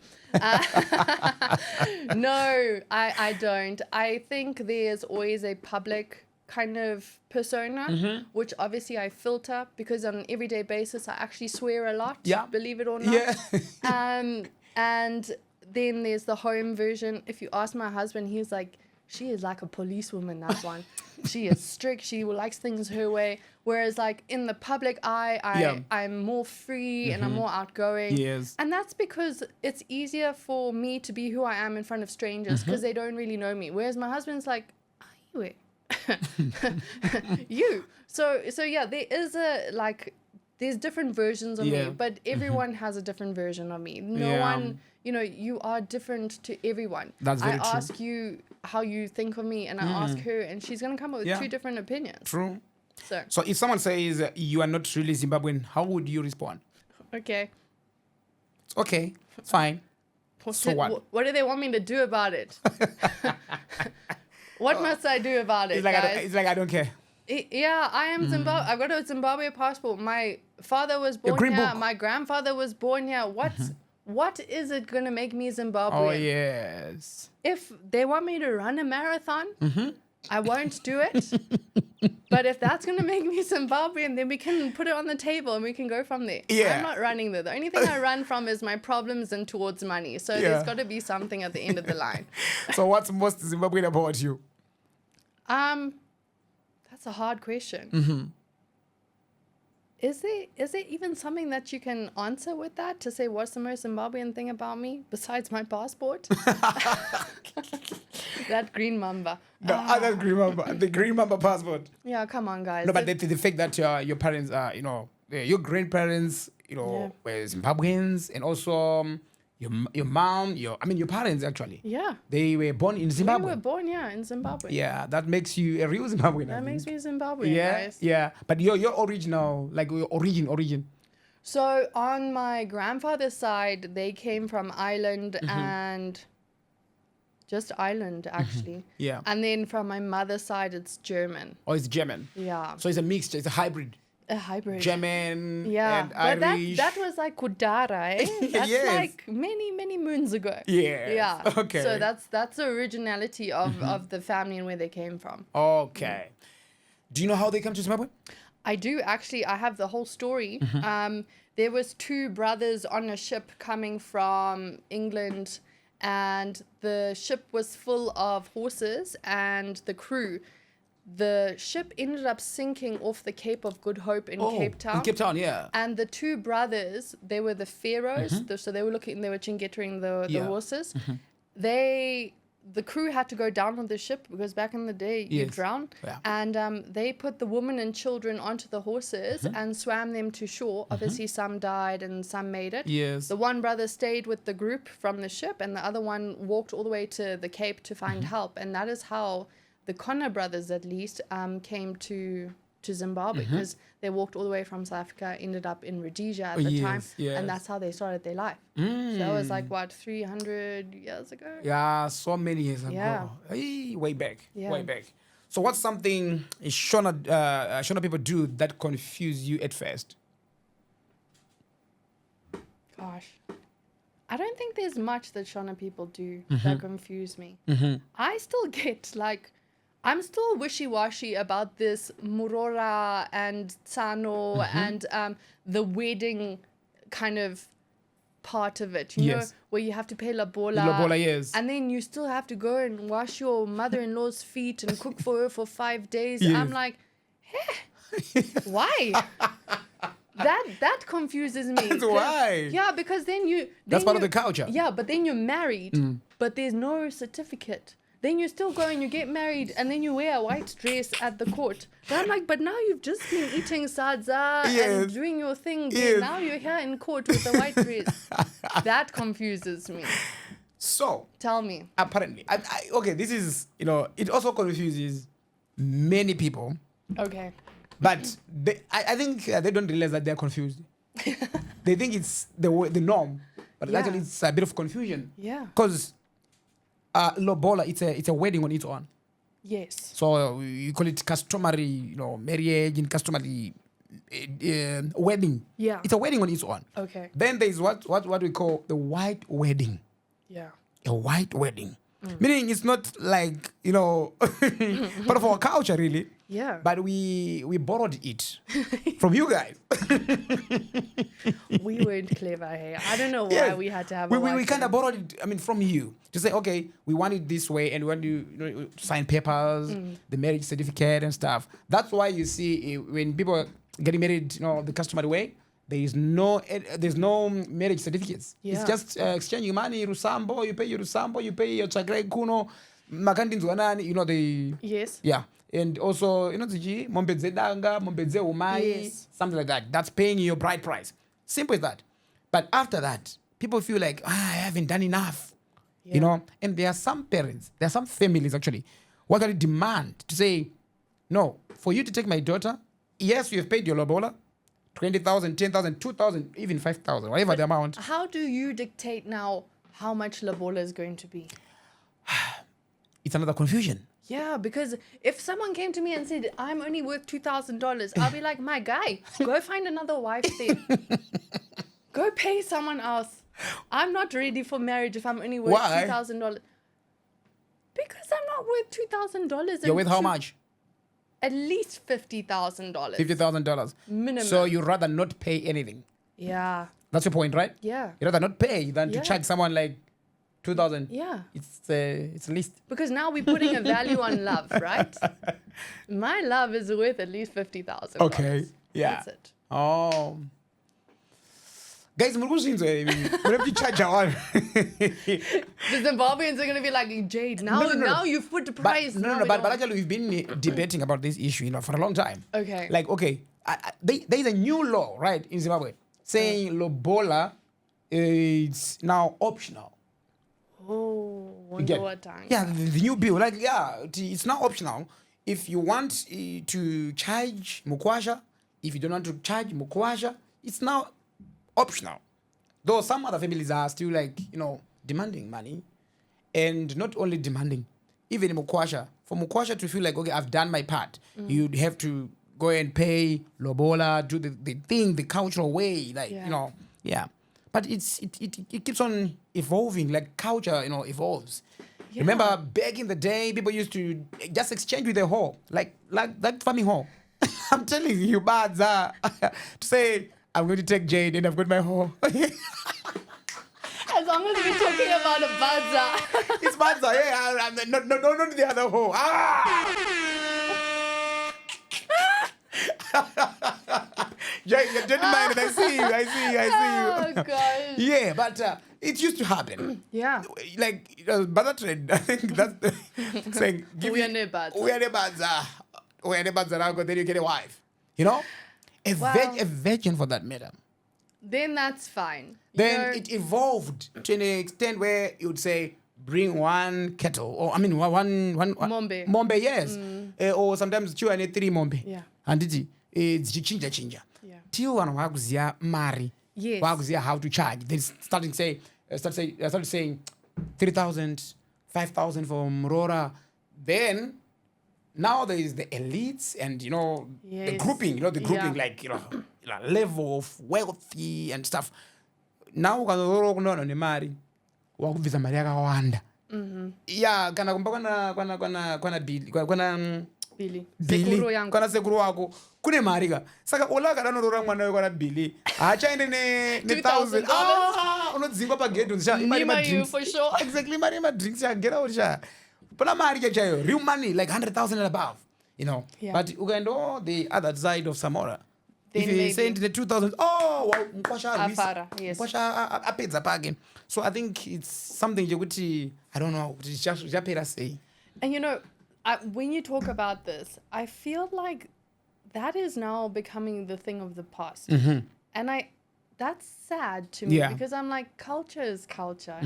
No, I don't. I think there's always a public kind of persona, which obviously I filter because on an everyday basis I actually swear a lot, believe it or not. Yeah. And then there's the home version. If you ask my husband, he's like, she is like a policewoman, that one. She is strict. She likes things her way. Whereas like in the public eye, I'm more free and I'm more outgoing. Yes. And that's because it's easier for me to be who I am in front of strangers because they don't really know me. Whereas my husband's like, are you? You. So yeah, there is there's different versions of me, but everyone has a different version of me. No one, you are different to everyone. That's very true. I ask you how you think of me and I ask her and she's going to come up with two different opinions. True. So if someone says you are not really Zimbabwean, how would you respond? Okay. It's okay. It's fine. So what? What do they want me to do about it? What must I do about it, guys? It's like I don't care. Yeah, I am Zimbabwe. I've got a Zimbabwe passport. My father was born here. Book. My grandfather was born here. What is it going to make me Zimbabwean? Oh, yes. If they want me to run a marathon, I won't do it. But if that's going to make me Zimbabwean, then we can put it on the table and we can go from there. Yeah. I'm not running there. The only thing I run from is my problems and towards money. So there's got to be something at the end of the line. So what's most Zimbabwean about you? That's a hard question. Is there even something that you can answer with that to say what's the most Zimbabwean thing about me besides my passport? That green mamba. That green mamba. The green mamba passport. Yeah, come on, guys. No, but the fact that your parents are, your grandparents, were Zimbabweans, and also your mom, your parents actually. Yeah. They were born in Zimbabwe. We were born, in Zimbabwe. Yeah, that makes you a real Zimbabwean. That makes me Zimbabwean, guys. Yeah. But your original, like your origin. So on my grandfather's side, they came from Ireland and just Ireland, actually. Yeah. And then from my mother's side, it's German. Oh, it's German. Yeah. So it's a mixture. It's a hybrid. A hybrid. German and Irish. That was like Kudara, eh? That's Yes. like many, many moons ago. Yes. Yeah. Okay. So that's the originality of the family and where they came from. Okay. Do you know how they come to Zimbabwe? I do, actually. I have the whole story. There was two brothers on a ship coming from England and the ship was full of horses and the crew. The ship ended up sinking off the Cape of Good Hope in Cape Town. In Cape Town, yeah. And the two brothers, they were the pharaohs. So they were chingetering the horses. The crew had to go down on the ship because back in the day, you'd drown. Yeah. And they put the women and children onto the horses and swam them to shore. Obviously, some died and some made it. Yes. The one brother stayed with the group from the ship and the other one walked all the way to the Cape to find help. And that is how the Connor brothers, at least, came to Zimbabwe because they walked all the way from South Africa, ended up in Rhodesia at the time, and that's how they started their life. So that was like, 300 years ago? Yeah, so many years ago. Yeah. Hey, way back. Yeah. Way back. So what's something Shona people do that confuse you at first? Gosh. I don't think there's much that Shona people do that confuse me. I still get I'm still wishy-washy about this Murora and Tsano and the wedding kind of part of it, you know, where you have to pay Lobola. Lobola, yes. And then you still have to go and wash your mother-in-law's feet and cook for her for 5 days. Yes. I'm like, why? That confuses me. That's why. Yeah, because then That's part of the culture. Yeah, but then you're married, but there's no certificate. Then you still go and you get married and then you wear a white dress at the court. But I'm like, but now you've just been eating sadza and doing your thing. Yes. Now you're here in court with a white dress. That confuses me. So, Tell me. apparently, okay, this is, it also confuses many people, Okay. but I think they don't realize that they're confused. They think it's the norm. But Yeah. actually, it's a bit of confusion. Yeah. Because lobola, it's a wedding on its own. Yes. So you call it customary, marriage and customary wedding. Yeah. It's a wedding on its own. Okay. Then there is what we call the white wedding. Yeah. A white wedding. Meaning it's not like, part of our culture really. Yeah. But we borrowed it from you guys. We weren't clever, hey. I don't know why we had to have we kind of borrowed it, from you. To say, okay, we want it this way and we want to sign papers, the marriage certificate and stuff. That's why you see when people are getting married, the customary way, there's no marriage certificates. Yeah. It's just exchanging money, Rusambo, you pay your Rusambo, you pay your Chagre Kuno, Makandinzwanani, the... Yes. Yeah. And also, Mombedze Danga, Mombedze Umai, Yes. something like that. That's paying your bride price. Simple as that. But after that, people feel like, I haven't done enough. Yeah. And there are some parents, there are some families actually, who actually demand to say, no, for you to take my daughter, yes, you have paid your lobola, 20,000, 10,000, 2,000, even 5,000, whatever the amount. How do you dictate now how much lobola is going to be? It's another confusion. Yeah, because if someone came to me and said, I'm only worth $2,000, I'll be like, my guy, go find another wife then. Go pay someone else. I'm not ready for marriage if I'm only worth $2,000. Because I'm not worth $2,000. You're worth how much? At least $50,000. $50,000. Minimum. So you'd rather not pay anything. Yeah. That's your point, right? Yeah. You'd rather not pay than to Yeah. charge someone like 2,000. Yeah. It's least. Because now we're putting a value on love, right? My love is worth at least $50,000. Okay. Yeah. That's it. Oh. Guys, we have to charge one. The Zimbabweans are going to be like, Jayde, now you've put the price. But actually we've been debating about this issue, for a long time. Okay. Like, okay, there's a new law, right, in Zimbabwe, saying lobola is now optional. Oh, You wonder get- what time. Yeah, the new bill, it's now optional. If you want to charge mukwasha, if you don't want to charge mukwasha, it's now optional. Though some other families are still demanding money, and not only demanding, even mukwasha. For mukwasha to feel like, okay, I've done my part, you'd have to go and pay lobola, do the thing, the cultural way, yeah. But it keeps on evolving, like culture, evolves. Yeah. Remember back in the day, people used to just exchange with a hoe, like farming hoe. I'm telling you, Badza, to say, I'm going to take Jayde and I've got my hoe. As long as we're talking about a bazaar. It's Badza, yeah. Not the other hoe. Jayde, don't mind it. I see you. Oh, gosh. Yeah, but it used to happen. Yeah. Like, Badza trend, I think that's saying, We are no Badza. We are the Badza. We are the Badza, then you get a wife. A virgin for that matter. Then that's fine. Then it evolved to an extent where you would say, bring one kettle, or one Mombe. Mombe, yes. Or sometimes 2 and 3 mombe. Yeah. And it's chinja. Yeah. Till one wakuzia mari. Yes. Wakuzia how to charge. Then started saying 3,000, 5,000 for Mrora. Then now there is the elites and the Yes. grouping, Yeah. level of wealthy and stuff. Now ukazokunono nemari wakubvisa mari yakawanda. Yeah, kana kumba kwana bili Billy. bili Sekuru yangu. kana sekuru wako kune mari ka saka olaka danorora mwana we kwana bili haachaende ne $2,000. 1,000 unodzingwa pagedhi unzisha Nima you for sure. exactly mari madrinks chagera urisha pana mari chachayo real money like 100,000 and above Yeah. but ukaenda the other side of Samora Then if you maybe. send the 2,000 mkwasha Afara, yes. mkwasha apedza pake. So I think it's something chekuti I don't know kuti chapera sei. And when you talk about this, I feel like that is now becoming the thing of the past. And that's sad to me Yeah. because I'm like, culture is culture,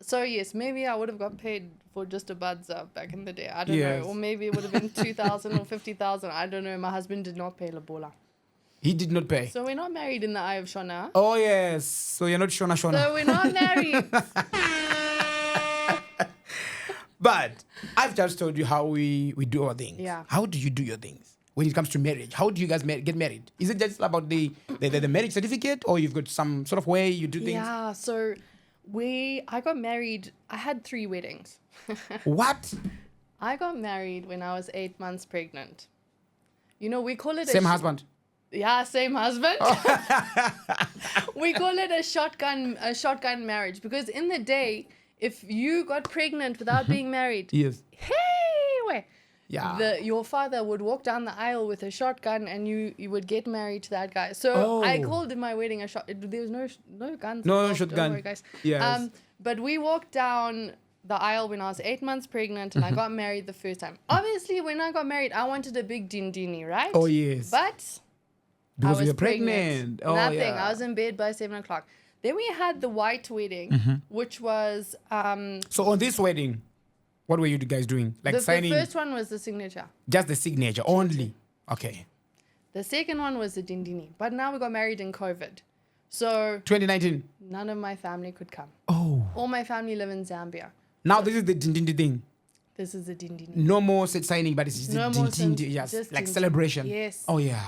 So yes, maybe I would have got paid for just a badza back in the day. I don't Yes. know. Or maybe it would have been 2,000 or 50,000. I don't know. My husband did not pay lobola. He did not pay. So we're not married in the eye of Shona. Oh, yes. So you're not Shona. So we're not married. But I've just told you how we do our things. Yeah. How do you do your things when it comes to marriage? How do you guys get married? Is it just about the marriage certificate, or you've got some sort of way you do things? Yeah, so I got married. I had 3 weddings. What? I got married when I was 8 months pregnant. You know, we call it Same husband? Yeah, same husband. We call it a shotgun marriage, because in the day, if you got pregnant without being married, Yes. hey, Yeah. your father would walk down the aisle with a shotgun, and you would get married to that guy. So I called my wedding a shot. There was no guns. No involved, shotgun. Don't worry, guys. Yes. But we walked down the aisle when I was 8 months pregnant, and I got married the first time. Obviously, when I got married, I wanted a big dindini, right? Oh, yes. But Because I was you're pregnant. Oh, Nothing. yeah. I was in bed by 7 o'clock. Then we had the white wedding, which was So on this wedding, what were you guys doing? Like the signing? first one was the signature. Just the signature only. Okay. The second one was the dindini. But now we got married in COVID. So 2019. none of my family could come. Oh. All my family live in Zambia. Now this is the dindindi thing. This is the dindini. No more signing, but it's just No more yes, just like dindini. celebration. Yes. Oh yeah.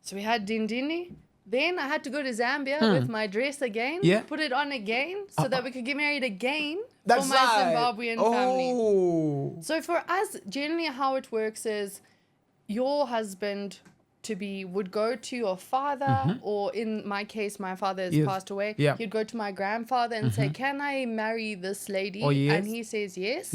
So we had dindini. Then I had to go to Zambia with my dress again, Yeah. put it on again, so that we could get married again That's for my right. Zimbabwean family. Oh. So for us, generally how it works is your husband would go to your father, or in my case, my father has Yes. passed away. Yeah. He'd go to my grandfather and say, "Can I marry this lady?" Oh, yes. And he says yes,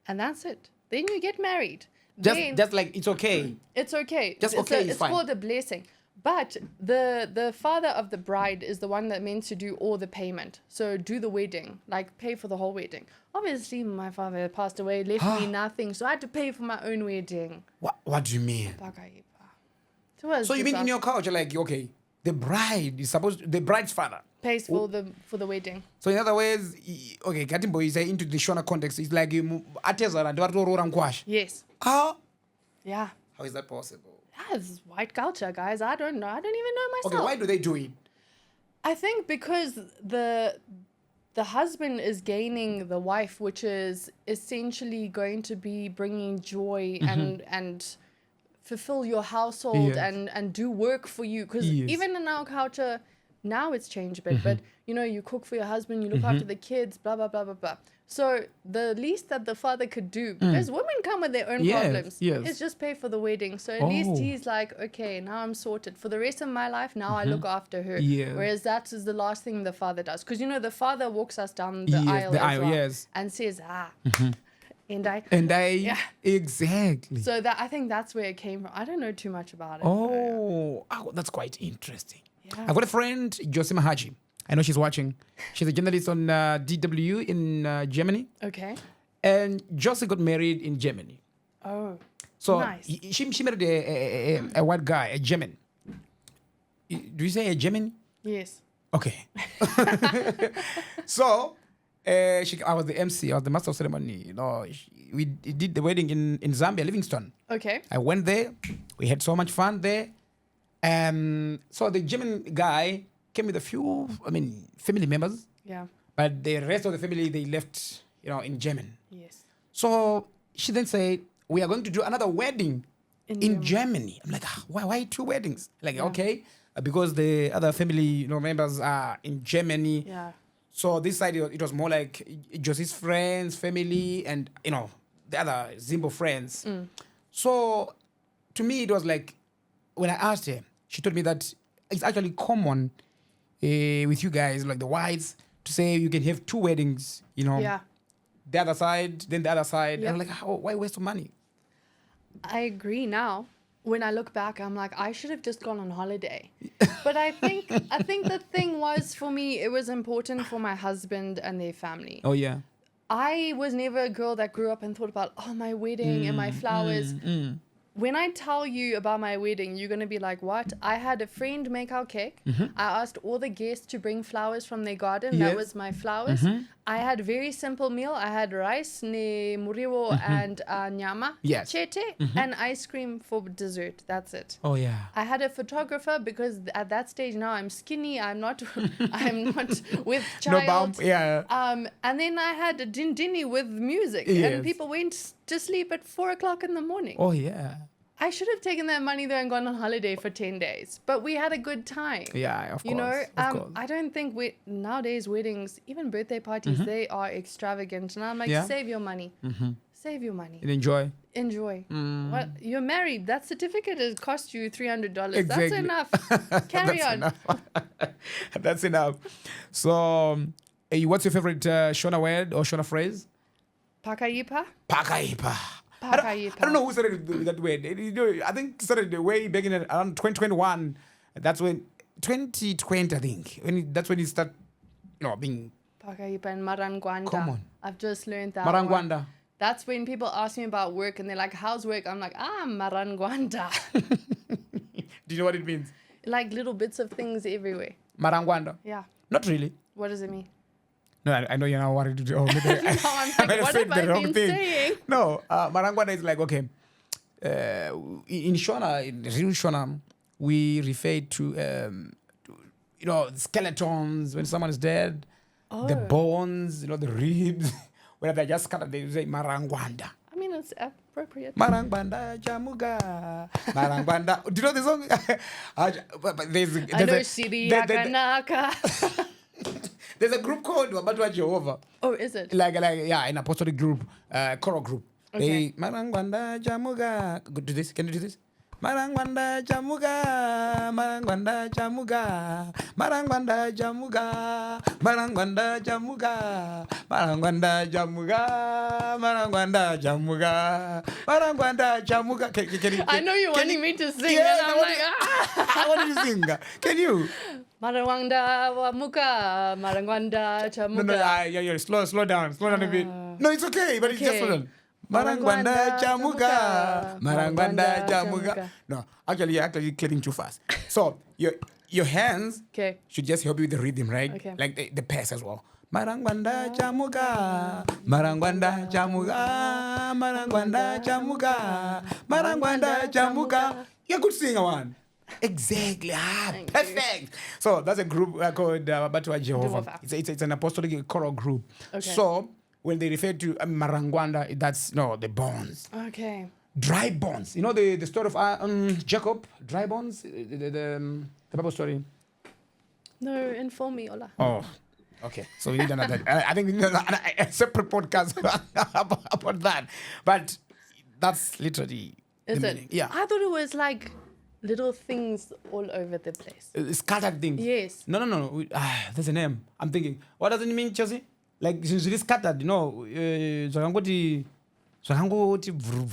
and that's it. Then you get married. Just Then just like it's okay. it's okay. Just it's okay is it's fine. called a blessing. But the father of the bride is the one that meant to do all the payment. So do the wedding, like pay for the whole wedding. Obviously, my father passed away, left me nothing, so I had to pay for my own wedding. What do you mean? So So you mean in your culture, like okay, the bride is the bride's father pays for the wedding. So in other words, okay, Katimbo is into the Shona context. It's like atezara ndivatorora nkwasha. Yes. Ah. Yeah. How is that possible? That's white culture, guys. I don't know. I don't even know myself. Okay, why do they do it? I think because the husband is gaining the wife, which is essentially going to be bringing joy and fulfill your household and do work for you. Because even in our culture, now it's changed a bit, but you know, you cook for your husband, you look after the kids, blah, blah, blah, blah, blah. So the least that the father could do, because women come with their own problems, is just pay for the wedding. So at least he's like, okay, now I'm sorted. For the rest of my life, now I look after her. Yeah. Whereas that is the last thing the father does. Because, you know, the father walks us down the aisle as well and says, and I, exactly. So that I think that's where it came from. I don't know too much about it. Oh, that's quite interesting. Yeah. I've got a friend, Josima Haji. I know she's watching. She's a journalist on DW in Germany. Okay. And Josie got married in Germany. Oh, so nice. She married a white guy, a German. Do you say a German? Yes. Okay. So I was the MC, I was the master of ceremony. You know, we did the wedding in Zambia, Livingstone. Okay. I went there. We had so much fun there. So the German guy came with a few, family members. Yeah. But the rest of the family, they left, in Germany. Yes. So she then said, we are going to do another wedding in Germany. I'm like, why 2 weddings? Like, okay, because the other family members are in Germany. Yeah. So this side, it was more like Josie's friends, family, and, the other Zimbo friends. So to me, it was like, when I asked her, she told me that it's actually common with you guys, like the whites, to say you can have 2 weddings, Yeah. the other side, then the other side. Yep. And I'm like, why waste money? I agree now. When I look back, I'm like, I should have just gone on holiday. But I think the thing was, for me, it was important for my husband and their family. Oh, yeah. I was never a girl that grew up and thought about, my wedding and my flowers. When I tell you about my wedding, you're going to be like, what? I had a friend make our cake. I asked all the guests to bring flowers from their garden. Yes. That was my flowers. I had a very simple meal. I had rice, ne muriwo, and nyama, Yes. chete, and ice cream for dessert. That's it. Oh yeah. I had a photographer because at that stage now I'm skinny. I'm not. I'm not with child. No bump. Yeah. And then I had a dindini with music, Yes. and people went to sleep at 4:00 in the morning. Oh yeah. I should have taken that money there and gone on holiday for 10 days, but we had a good time. Yeah, of course. You know, of course. I don't think nowadays weddings, even birthday parties, they are extravagant. And I'm like, Yeah. save your money. Save your money. And enjoy. Enjoy. What you're married. That certificate has cost you $300. Exactly. That's enough. Carry on. Enough. That's enough. So, what's your favorite Shona word or Shona phrase? Pakaipa. Pakaipa. I don't know who started that word. You know, I think started way back in around 2021. That's when 2020, I think. That's when it started, being. Pakaipa and Marangwanda. Come on. I've just learned that. Marangwanda. One. That's when people ask me about work and they're like, how's work? I'm like, Marangwanda. Do you know what it means? Like little bits of things everywhere. Marangwanda? Yeah. Not really. What does it mean? No, I know you're not worried to do. Oh, maybe I'm like, what have I been saying? No, Marangwanda is like, okay, in Shona, in real Shona, we refer to, skeletons when someone is dead, the bones, the ribs, whenever they just they say Marangwanda. I mean, it's appropriate. Marangwanda Jamuga. Marangwanda. Do you know the song? there's I know Siri Yakanaka. There's a group called Wabatwa Jehovah. Oh, is it? Like an apostolic group, choral group. Okay. Marangwanda Jamuga. Do this? Can you do this? Marangwanda Jamuga, Marangwanda Jamuga, Marangwanda Jamuga, Marangwanda Jamuga, Marangwanda Jamuga, Marangwanda Jamuga, Marangwanda Jamuga. I know you're wanting me to sing, Yeah, and I'm like, I want you to sing. Can you? Marangwanda Wamuka, Marangwanda Chamuka. No, slow down a bit. No, it's okay, but it's just slow down. Marangwanda Jamuga, Marangwanda Jamuga. No, actually, you're actually clicking too fast. So your hands should just help you with the rhythm, right? Okay. Like the pace as well. Marangwanda Jamuga, Marangwanda Jamuga, Marangwanda Jamuga, Marangwanda Jamuga. You're a good singer, one. Exactly. Perfect. So that's a group called Batwa Jehovah. It's an apostolic choral group. Okay. So when they refer to Marangwanda, that's the bones. Okay. Dry bones. You know the story of Jacob, dry bones, the Bible story. No, inform me, Ola. Oh, okay. So we need another. I think we need a separate podcast about that. But that's literally. Is the it? meaning. Yeah. I thought it was like little things all over the place. Scattered things. Yes. No. There's a name. I'm thinking. What does it mean, Chelsea? Like since it is scattered, zvakangoti vhuru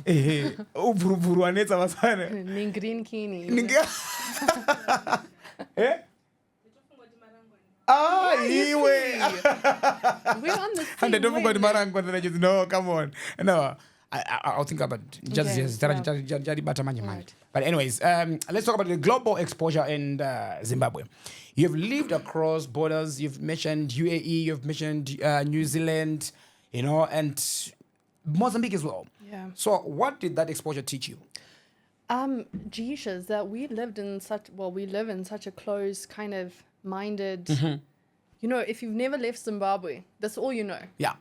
vhuru vhuru anetsa vasana. Green kini. Eh? Iwe. We're on the same And I don't forget wavelength. Marangwanda. I just no, come on. No. I'll think about it. Just yes. Right. But anyways, let's talk about the global exposure in Zimbabwe. You've lived across borders. You've mentioned UAE. You've mentioned New Zealand, and Mozambique as well. Yeah. So what did that exposure teach you? Geishas, that we live in such a close kind of minded, if you've never left Zimbabwe, that's all you know. Yeah.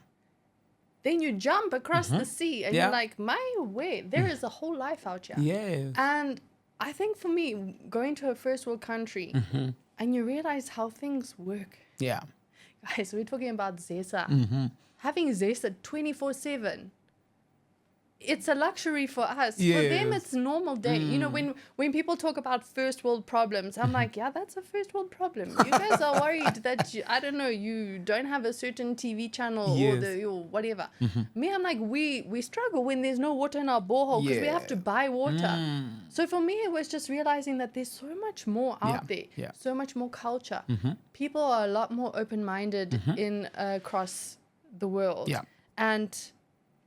Then you jump across the sea and you're like, my way, there is a whole life out here. Yes. And I think for me, going to a first world country and you realize how things work. Yeah. Guys, we're talking about Zesa. Having Zesa 24/7. It's a luxury for us. Yes. For them, it's normal day. When people talk about first world problems, I'm like, yeah, that's a first world problem. You guys are worried that, you don't have a certain TV channel or whatever. Me, I'm like, we struggle when there's no water in our borehole because we have to buy water. So for me, it was just realizing that there's so much more out there, so much more culture. People are a lot more open-minded across the world. Yeah. And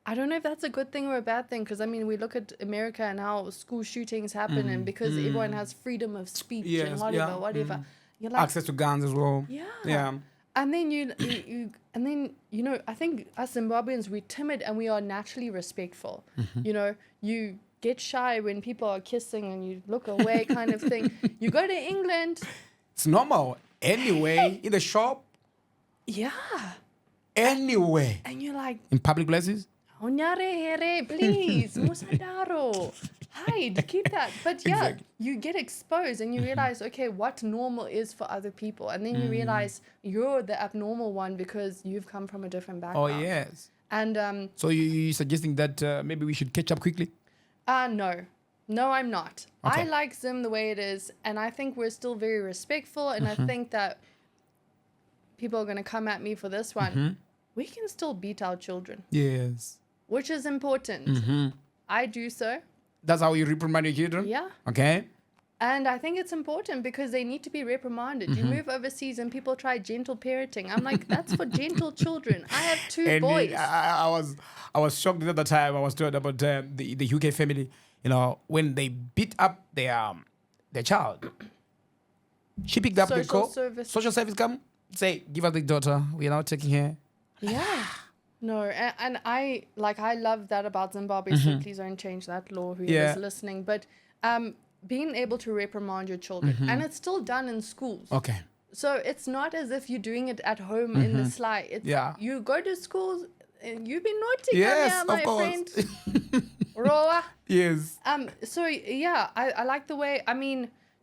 I don't know if that's a good thing or a bad thing, because we look at America and how school shootings happen, and because everyone has freedom of speech and whatever, you're like, access to guns as well. Yeah. And then I think us Zimbabweans, we're timid and we are naturally respectful. You get shy when people are kissing and you look away kind of thing. You go to England. It's normal. Anyway, in the shop. Yeah. Anyway. And you're like, in public places. Please, musadaro. Hide, keep that. But yeah, Exactly. you get exposed and you realize, okay, what normal is for other people. And then you realize you're the abnormal one because you've come from a different background. Oh, yes. And so you're suggesting that maybe we should catch up quickly? no. No, I'm not. Okay. I like Zim the way it is. And I think we're still very respectful. And I think that people are going to come at me for this one. We can still beat our children. Yes. Which is important. I do so. That's how you reprimand your children? Yeah. Okay. And I think it's important because they need to be reprimanded. You move overseas and people try gentle parenting. I'm like, that's for gentle children. I have two boys. I was shocked the other time. I was told about the UK family. When they beat up their child, she picked up the call. Social service come say, give us the daughter. We are now taking her. Yeah. No, and I love that about Zimbabwe, so please don't change that law, whoever's listening. But being able to reprimand your children, and it's still done in schools. Okay. So it's not as if you're doing it at home in the sly. It's you go to schools and you be naughty. Yes, my of course. friend. Roa. Yes. So yeah, I like the way,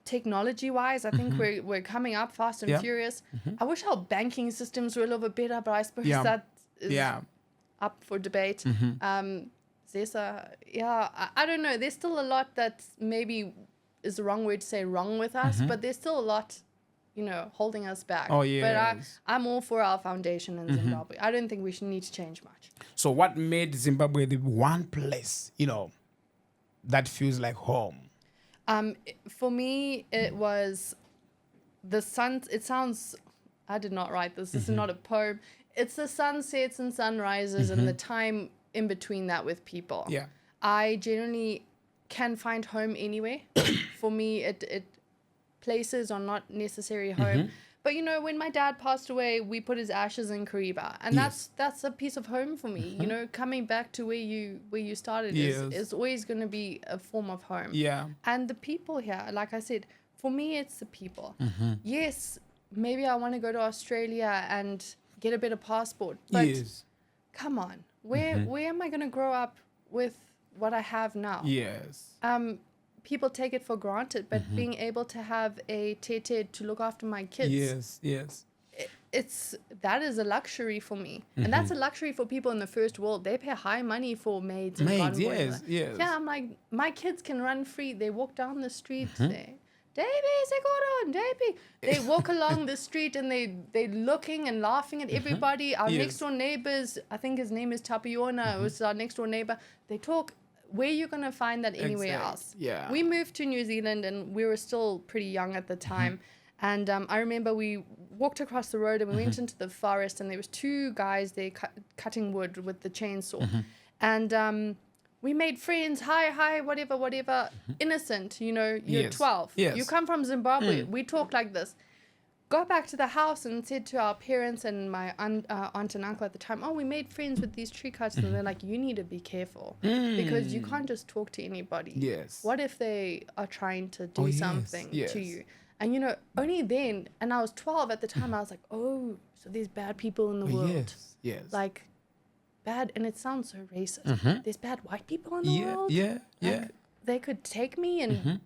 technology-wise, I think we're coming up fast and furious. I wish our banking systems were a little bit better, but I suppose that is up for debate. Zesa, I don't know. There's still a lot that maybe is the wrong way to say wrong with us, but there's still a lot, holding us back. Oh, yes. But I'm all for our foundation in Zimbabwe. I don't think we should need to change much. So what made Zimbabwe the one place, that feels like home? For me, it was the sun. It sounds, I did not write this. This is not a poem. It's the sunsets and sunrises and the time in between that with people. Yeah. I generally can find home anywhere. For me, it places are not necessarily home. But when my dad passed away, we put his ashes in Kariba, and that's a piece of home for me. Coming back to where you started is always going to be a form of home. Yeah. And the people here, like I said, for me, it's the people. Yes, maybe I want to go to Australia and get a better passport, but come on, where am I going to grow up with what I have now? Yes. People take it for granted, but being able to have a tete to look after my kids, that is a luxury for me, and that's a luxury for people in the first world. They pay high money for maids. Yes. Yeah, I'm like, my kids can run free. They walk down the street. They walk along the street and they're looking and laughing at everybody. Our next door neighbors, I think his name is Tapiona, it was our next door neighbor. They talk. Where you going to find that anywhere else? Yeah. We moved to New Zealand and we were still pretty young at the time. And I remember we walked across the road and we went into the forest and there was two guys there cutting wood with the chainsaw. And we made friends. Hi, whatever. Innocent, you're 12. Yes. You come from Zimbabwe. We talk like this. Got back to the house and said to our parents and my aunt and uncle at the time, we made friends with these tree cutters. And they're like, you need to be careful because you can't just talk to anybody. Yes. What if they are trying to do something to you? And, only then, and I was 12 at the time, I was like, so there's bad people in the world. Yes. Like, bad, and it sounds so racist. There's bad white people in the world. Yeah. Like, they could take me and,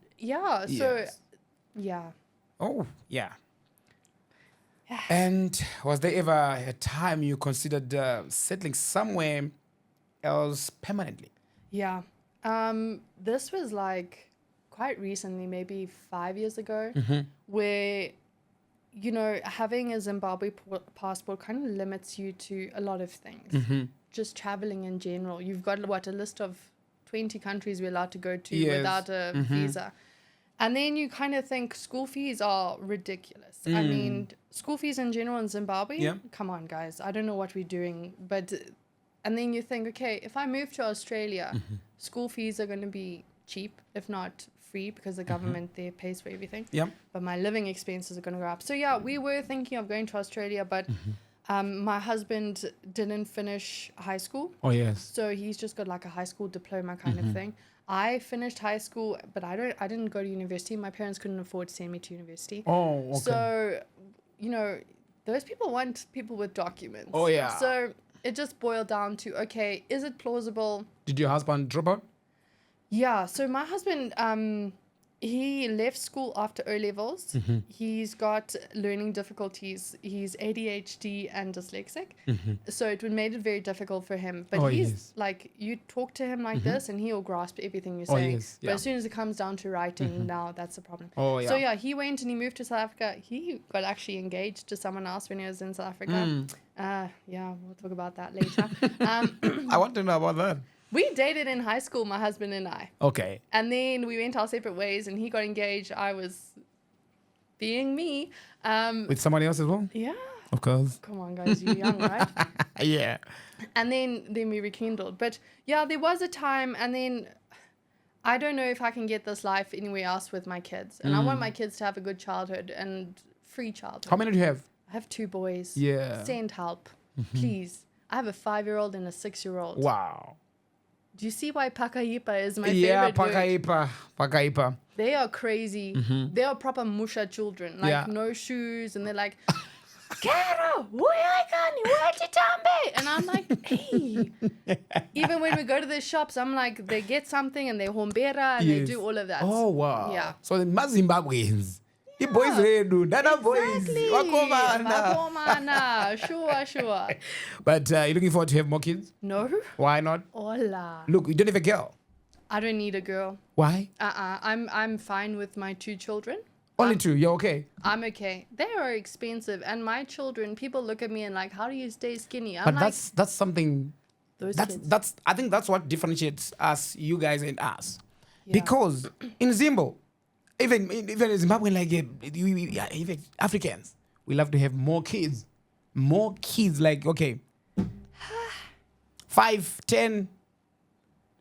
Oh, yeah. And was there ever a time you considered settling somewhere else permanently? Yeah. This was like quite recently, maybe 5 years ago, where, having a Zimbabwe passport kind of limits you to a lot of things. Just traveling in general. You've got, a list of 20 countries we're allowed to go to without a visa. And then you kind of think school fees are ridiculous. I mean, school fees in general in Zimbabwe, come on, guys. I don't know what we're doing. And then you think, okay, if I move to Australia, school fees are going to be cheap, if not free because the government there pays for everything. Yeah. But my living expenses are going to go up. So yeah, we were thinking of going to Australia, but my husband didn't finish high school. Oh, yes. So he's just got like a high school diploma kind of thing. I finished high school, but I didn't go to university. My parents couldn't afford to send me to university. Oh, okay. So, you know, those people want people with documents. Oh, yeah. So it just boiled down to, okay, is it plausible? Did your husband drop out? Yeah. So my husband, he left school after O levels. He's got learning difficulties. He's ADHD and dyslexic. So it made it very difficult for him. But he's like, you talk to him like this and he'll grasp everything you're saying. Yes. Yeah. But as soon as it comes down to writing, now that's the problem. Oh, yeah. So yeah, he went and he moved to South Africa. He got actually engaged to someone else when he was in South Africa. Yeah, we'll talk about that later. I want to know about that. We dated in high school, my husband and I. Okay. And then we went our separate ways and he got engaged. I was being me. With somebody else as well? Yeah. Of course. Come on, guys, you're young, right? Yeah. And then we rekindled. But yeah, there was a time, and then I don't know if I can get this life anywhere else with my kids. And I want my kids to have a good childhood and free childhood. How many do you have? I have 2 boys. Yeah. Send help, please. I have a 5-year-old and a 6-year-old. Wow. Do you see why Pakaipa is my favorite word? Yeah, Pakaipa. They are crazy. They are proper musha children. Like, no shoes. And they're like, Kero, and I'm like, hey. Even when we go to the shops, I'm like, they get something and they hombera and they do all of that. Oh, wow. Yeah. So the Zimbabweans. The boys redu, Dada boys. Wakomana. Sure. But you're looking forward to have more kids? No. Why not? Hola. Look, you don't have a girl. I don't need a girl. Why? I'm fine with my 2 children. Only 2. You're okay? I'm okay. They are expensive. And my children, people look at me and like, how do you stay skinny? I'm But like, that's something. kids. I think that's what differentiates us, you guys, and us. Yeah. Because in Zimbo, even in Zimbabwe, like even Africans, we love to have more kids. More kids, like, okay, 5, 10,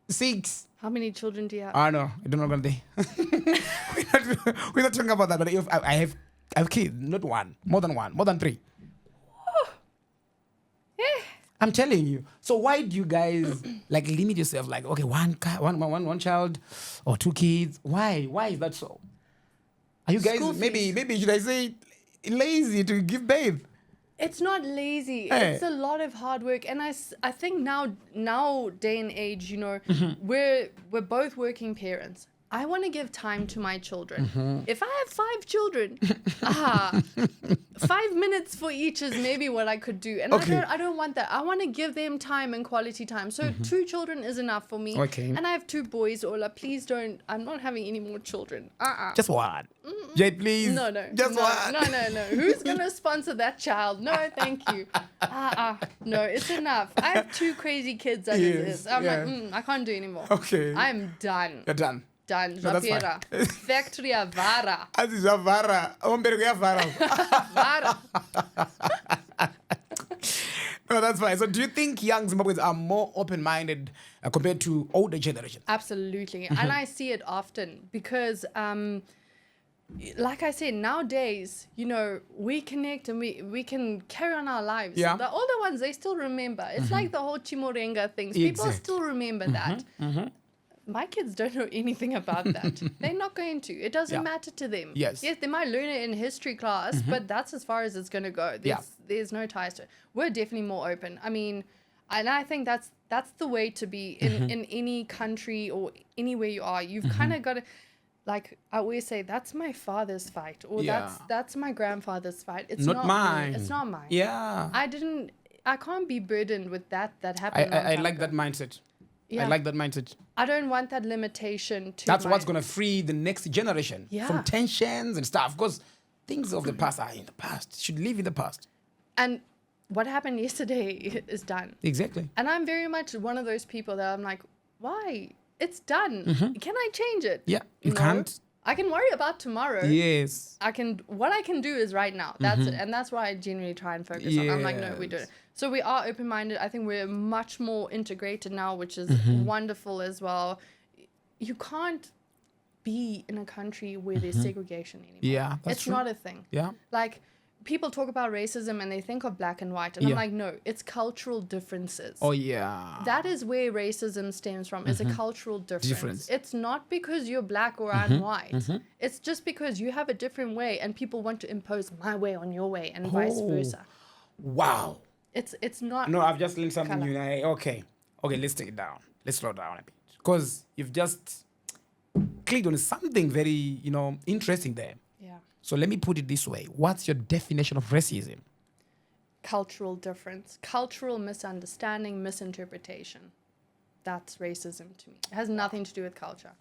6. How many children do you have? I know. I don't know about that. We're not talking about that. But if I have kids, not 1, more than 1, more than 3. Yeah. I'm telling you. So why do you guys like limit yourself? Like, okay, one child or 2 kids. Why is that so? Are you guys School fees. maybe should I say lazy to give birth? It's not lazy. Hey. It's a lot of hard work. And I think now day and age, you know, we're both working parents. I want to give time to my children. If I have 5 children, 5 minutes for each is maybe what I could do. And Okay. I don't want that. I want to give them time and quality time. So 2 children is enough for me. Okay. And I have 2 boys, Ola. Please don't. I'm not having any more children. Just 1. Jayde, please. No. Just no, 1. No. Who's going to sponsor that child? No, thank you. No, it's enough. I have 2 crazy kids as it Yes, is. I'm yeah. like, I can't do anymore. Okay. I'm done. You're done. Done. No, that's fine. Rapera. Factory ya vara. Azizavara. Ombergo ya vara. Vara. No, that's fine. So do you think young Zimbabweans are more open-minded compared to older generation? Absolutely. And I see it often because, like I said, nowadays, you know, we connect and we can carry on our lives. Yeah. The older ones, they still remember. It's like the whole Chimorenga things. People Exact. still remember that. My kids don't know anything about that. They're not going to. It doesn't Yeah. matter to them. Yes. Yes, they might learn it in history class, but that's as far as it's going to go. There's no ties to it. We're definitely more open. I mean, and I think that's the way to be in any country or anywhere you are. You've kind of got to, like I always say, that's my father's fight, or Yeah. that's my grandfather's fight. It's Not not mine. It's not mine. Yeah. I can't be burdened with that happened. I like that mindset. Yeah. I like that mindset. I don't want that limitation to. That's what's going to free the next generation Yeah. from tensions and stuff. Because things of the past are in the past. Should live in the past. And what happened yesterday is done. Exactly. And I'm very much one of those people that I'm like, why? It's done. Can I change it? Yeah. You No. can't. I can worry about tomorrow. Yes. What I can do is right now. That's it. And that's why I genuinely try and focus on. I'm like, no, we do it. So we are open-minded. I think we're much more integrated now, which is wonderful as well. You can't be in a country where there's segregation anymore. Yeah, that's it's true. not a thing. Yeah. Like, people talk about racism and they think of black and white. And I'm like, no, it's cultural differences. Oh, yeah. That is where racism stems from, is a cultural difference. It's not because you're black or I'm white. It's just because you have a different way and people want to impose my way on your way and vice versa. Wow. It's not. No, I've just learned something color. new. Okay, let's take it down. Let's slow down a bit. Because you've just clicked on something very, interesting there. Yeah. So let me put it this way. What's your definition of racism? Cultural difference, cultural misunderstanding, misinterpretation. That's racism to me. It has nothing to do with culture.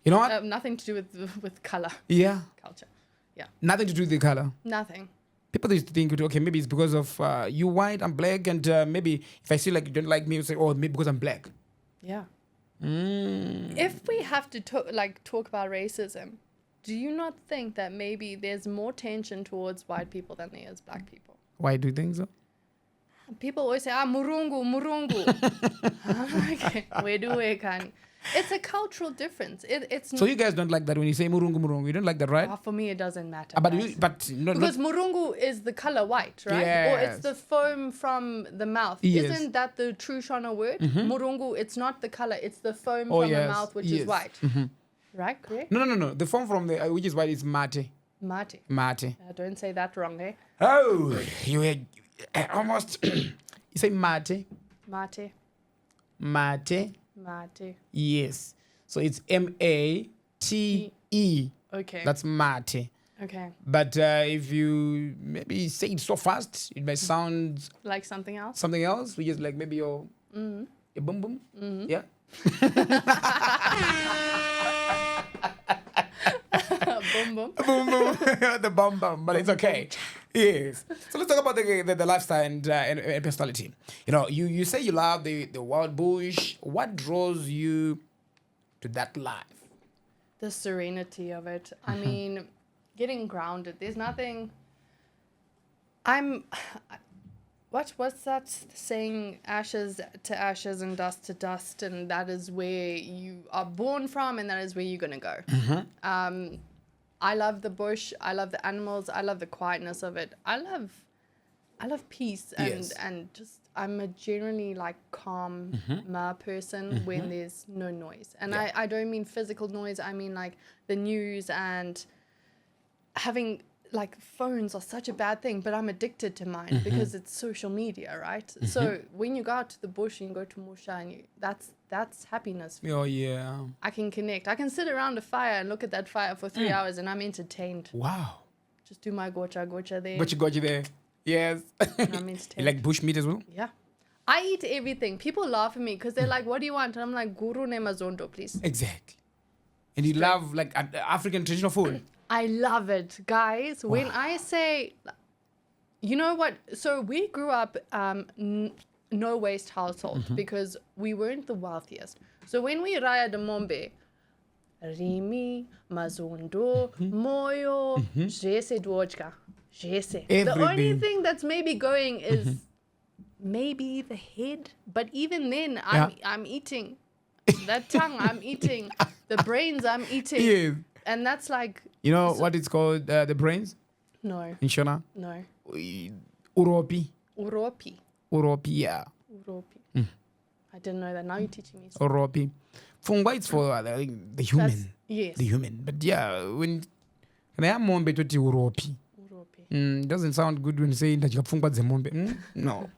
You know what? Nothing to do with color. Yeah. Culture. Yeah. Nothing to do with the color. Nothing. People used to think, okay, maybe it's because of you white, I'm black, and maybe if I see like you don't like me, you say, oh, maybe because I'm black. Yeah. If we have to talk about racism, do you not think that maybe there's more tension towards white people than there is black people? Why do you think so? People always say, murungu. I'm like, where do we can? It's a cultural difference. It's so you guys don't like that when you say murungu. You don't like that, right? For me, it doesn't matter. Because murungu is the color white, right? Yes. Or it's the foam from the mouth. Yes. Isn't that the true Shona word? Murungu, it's not the color, it's the foam from the mouth, which is white. Right? Correct? No. The foam from the which is white is mate. Mate. Don't say that wrong, eh? Oh, you were almost. You say mate. Mate. Yes. So it's MATE. Okay. That's mate. Okay. But if you maybe say it so fast, it may sound like something else. Something else, which is like maybe your boom boom. Yeah. Boom boom. Boom boom. The bum bum, but it's okay. Yes. So let's talk about the lifestyle and personality. You say you love the wild bush. What draws you to that life? The serenity of it. I mean, getting grounded. There's nothing. What's that saying? Ashes to ashes and dust to dust, and that is where you are born from, and that is where you're gonna go. I love the bush. I love the animals. I love the quietness of it. I love peace and just I'm a generally like calm person when there's no noise. And I don't mean physical noise. I mean like the news and having like phones are such a bad thing, but I'm addicted to mine because it's social media, right? So when you go out to the bush and you go to Musha and that's happiness. Oh yeah. I can connect. I can sit around a fire and look at that fire for 3 hours and I'm entertained. Wow. Just do my gocha there. Gocha there. Yes. And I'm entertained. You like bush meat as well? Yeah. I eat everything. People laugh at me because they're like, what do you want? And I'm like, guru ne mazondo, please. Exactly. And you love like African traditional food? I love it, guys. Wow. When I say, you know what? So we grew up no waste household because we weren't the wealthiest. So when we raya de mombe, rimi, mazondo, moyo, jese dwojka, jese. The only thing that's maybe going is maybe the head, but even then I'm eating that tongue. I'm eating the brains. I'm eating. Yeah. And that's like... You know what it's called, the brains? No. In Shona? No. Uropi. Uropi. Uropi, yeah. Uropi. I didn't know that. Now you're teaching me something. Uropi. Fungwa, it's for the human. Yes. The human. But yeah, when I am more better to Uropi. Uropi. Doesn't sound good when you say that you have fungwa zemombe. No.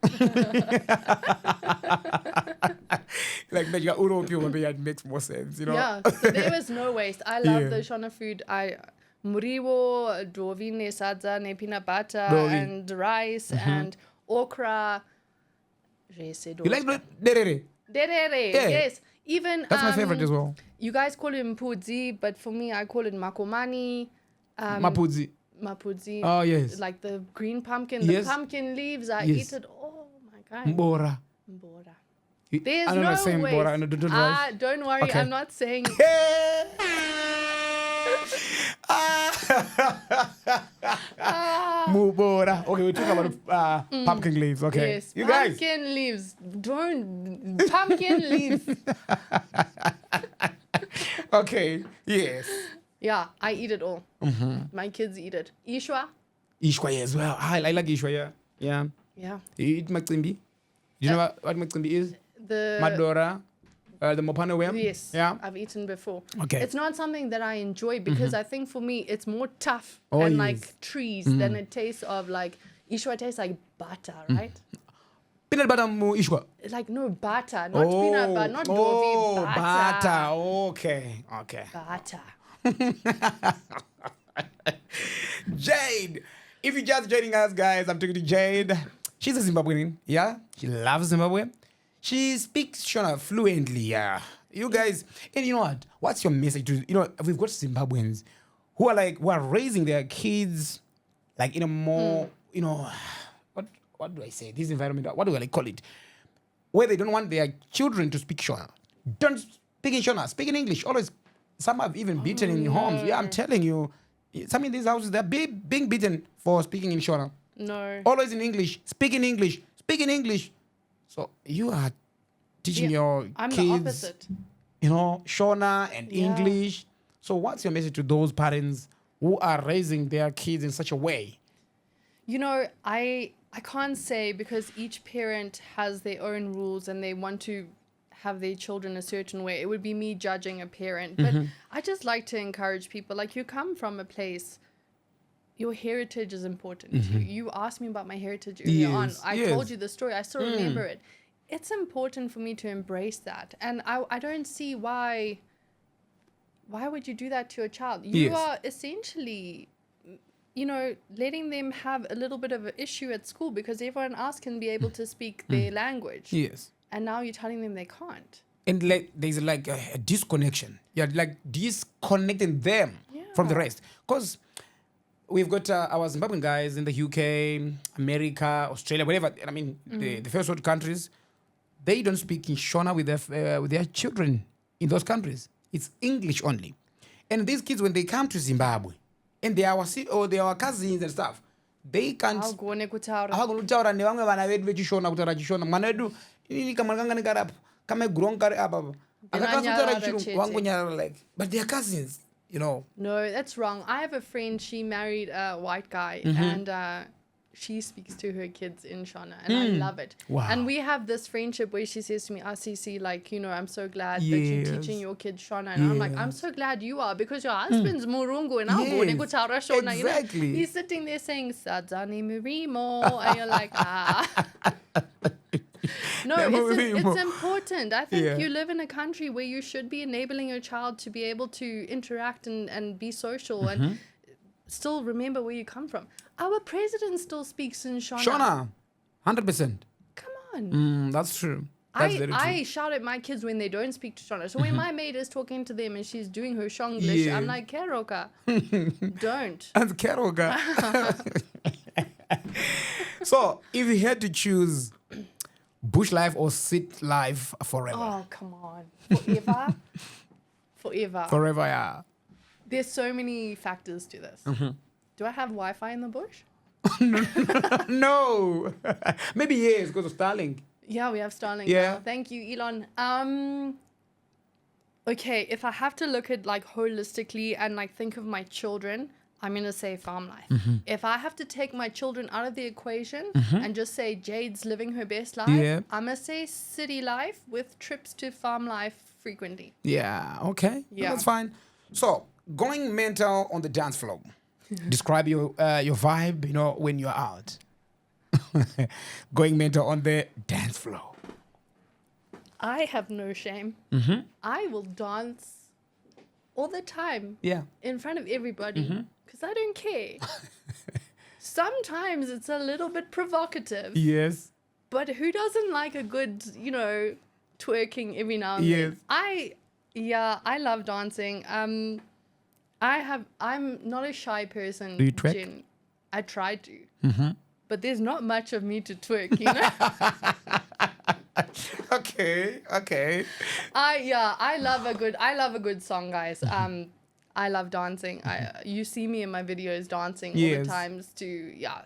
Like that you got Uropi, maybe it makes more sense, you know? Yeah, so there was no waste. I love the Shona food. Muriwo, dovine, sadza, ne peanut butter, and rice, and okra. You like derere? Derere, yes. Even that's my favorite as well. You guys call it mpudzi, but for me, I call it makomani. Mapudzi. Mapudzi. Oh, yes. Like the green pumpkin, the pumpkin leaves. I eat it. Oh, my God. Mbora. There's no way. Don't worry, okay. I'm not saying... Mubora. Okay, we're talking about pumpkin leaves. Okay. Yes, you pumpkin guys. Leaves. Pumpkin leaves. Okay. Yes. Yeah, I eat it all. My kids eat it. Ishwa? Ishwa as well. I like Ishwa, yeah. Yeah. Yeah. You eat Maksimbi? You know what Maksimbi is? The Madora. The Mopane Wem? Yes, Yeah. I've eaten before. Okay. It's not something that I enjoy because I think for me it's more tough Oh, and yes. like trees than it tastes of like Ishwa tastes like butter, right? Peanut butter mu Ishwa. It's like no butter, not peanut butter, not dovi, butter. Okay. Okay. Butter. Jayde. If you're just joining us, guys, I'm talking to Jayde. She's a Zimbabwean, yeah? She loves Zimbabwe. She speaks Shona fluently, yeah. You guys, and you know what? What's your message to, we've got Zimbabweans who are raising their kids like in a more, what do I say? This environment, what do I call it? Where they don't want their children to speak Shona. Don't speak in Shona, speak in English. Always, some have even beaten in homes. Yeah, I'm telling you. Some in these houses, they're being beaten for speaking in Shona. No. Always in English, speak in English, speak in English. So you are teaching your I'm kids, the opposite. Shona and Yeah. English. So what's your message to those parents who are raising their kids in such a way? I can't say because each parent has their own rules and they want to have their children a certain way. It would be me judging a parent. But I just like to encourage people, like you come from a place, your heritage is important to you. You asked me about my heritage earlier on. I told you the story. I still remember it. It's important for me to embrace that. And I don't see why would you do that to your child? You are essentially, letting them have a little bit of an issue at school because everyone else can be able to speak their language. Yes. And now you're telling them they can't. And there's a disconnection. You're disconnecting them from the rest. Because we've got our Zimbabwean guys in the UK, America, Australia, whatever. I mean, the first world countries, they don't speak in Shona with their children in those countries. It's English only. And these kids, when they come to Zimbabwe, and they are our cousins and stuff, they can't. Havagone kutaura. Havagone nevamwe vana vedu vechishona kutaura chishona. Mwana wedu ini kamwana kanga nekarapo kama grown kare apa. Akakasutaura chirungu wangu nyara but they are cousins. No, that's wrong. I have a friend, she married a white guy and she speaks to her kids in Shona and I love it. Wow. And we have this friendship where she says to me, Asisi, I'm so glad that you're teaching your kids Shona. And I'm like, I'm so glad you are because your husband's Murungu and I'm going to Kutaura Shona. Exactly. He's sitting there saying, Sadzani Murimo. And you're like, No, it's important. I think you live in a country where you should be enabling your child to be able to interact and be social and still remember where you come from. Our president still speaks in Shona. Shona, 100%. Come on. That's true. That's very true. I shout at my kids when they don't speak to Shona. So when my maid is talking to them and she's doing her Shonglish, I'm like, Keroka, don't. And Keroka. So if you had to choose bush life or sit life forever? Oh, come on. Forever? Forever. Forever, yeah. There's so many factors to this. Do I have Wi-Fi in the bush? No. Maybe yes, because of Starlink. Yeah, we have Starlink. Yeah. Now. Thank you, Elon. Okay, if I have to look at holistically and think of my children, I'm going to say farm life. If I have to take my children out of the equation and just say Jayde's living her best life, I'm going to say city life with trips to farm life frequently. Yeah, okay. Yeah. That's fine. So, going mental on the dance floor. Describe your vibe, when you're out. Going mental on the dance floor. I have no shame. I will dance all the time in front of everybody because I don't care. Sometimes it's a little bit provocative. Yes. But who doesn't like a good, twerking every now and then? I love dancing. I'm not a shy person. Do you twerk? I try to. But there's not much of me to twerk, Okay. Okay. I love a good song, guys. I love dancing. You see me in my videos dancing all the times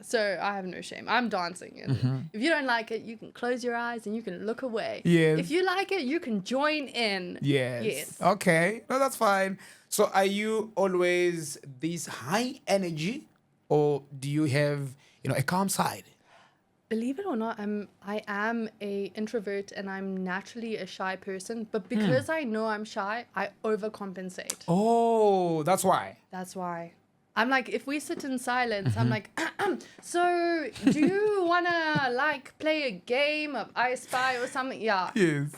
so I have no shame. I'm dancing. And if you don't like it, you can close your eyes and you can look away. Yes. If you like it, you can join in. Yes. Okay. No, that's fine. So are you always this high energy, or do you have, a calm side? Believe it or not, I am a introvert and I'm naturally a shy person. But because I know I'm shy, I overcompensate. Oh, that's why. That's why. I'm like, if we sit in silence, I'm like, so do you want to play a game of I Spy or something? Yeah. Yes.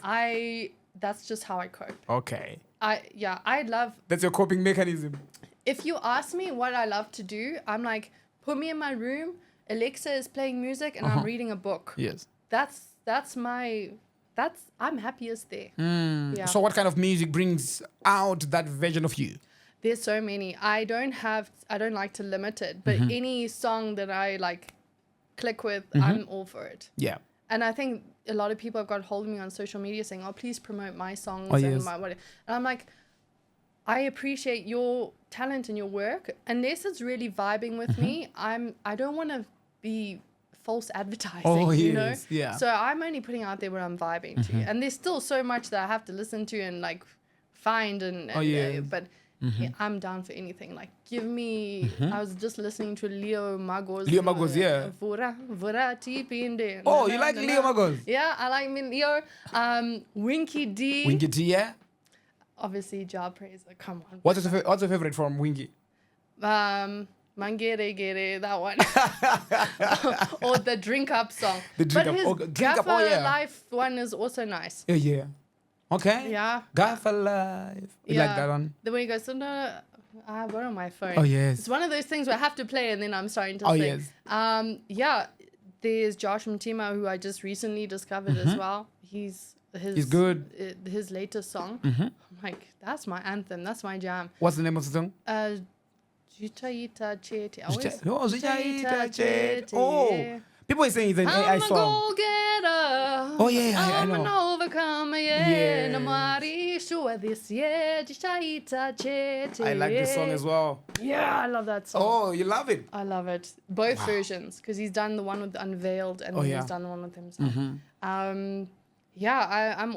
That's just how I cope. Okay. I love. That's your coping mechanism. If you ask me what I love to do, I'm like, put me in my room. Alexa is playing music and I'm reading a book. Yes. I'm happiest there. Yeah. So what kind of music brings out that version of you? There's so many. I don't like to limit it, but any song that I click with, I'm all for it. Yeah. And I think a lot of people have got hold of me on social media saying, "Oh, please promote my songs and my whatever." And I'm like, I appreciate your talent and your work. Unless it's really vibing with me, I don't want to be false advertising, you know? Yeah. So I'm only putting out there what I'm vibing to. And there's still so much that I have to listen to and find but I'm down for anything. Give me I was just listening to Leo Magos. Yeah. Oh, you like Leo Magos? Yeah, I like Leo. Winky D. Winky D, yeah? Obviously, Jah Prayzah. Come on. What's your favorite from Winky? Mangere Gere, that one. Or the Drink Up song. His Gaffer Life one is also nice. Yeah. Okay. Yeah. Gaffer Life. You like that one? The way he goes, I have it on my phone. Oh, yes. It's one of those things where I have to play and then I'm starting to sing. Yes. There's Josh Mtima, who I just recently discovered as well. He's good. His latest song. I'm like, that's my anthem. That's my jam. What's the name of the song? Jitaita Chete. Oh, people are saying it's an AI song. I'm a go-getter. Oh, yeah, I know. I'm an overcomer, yeah. Namari Shua this, yeah. Jitaita Chete. I like this song as well. Yeah, I love that song. Oh, you love it? I love it. Both versions, because he's done the one with Unveiled and then he's done the one with himself. I'm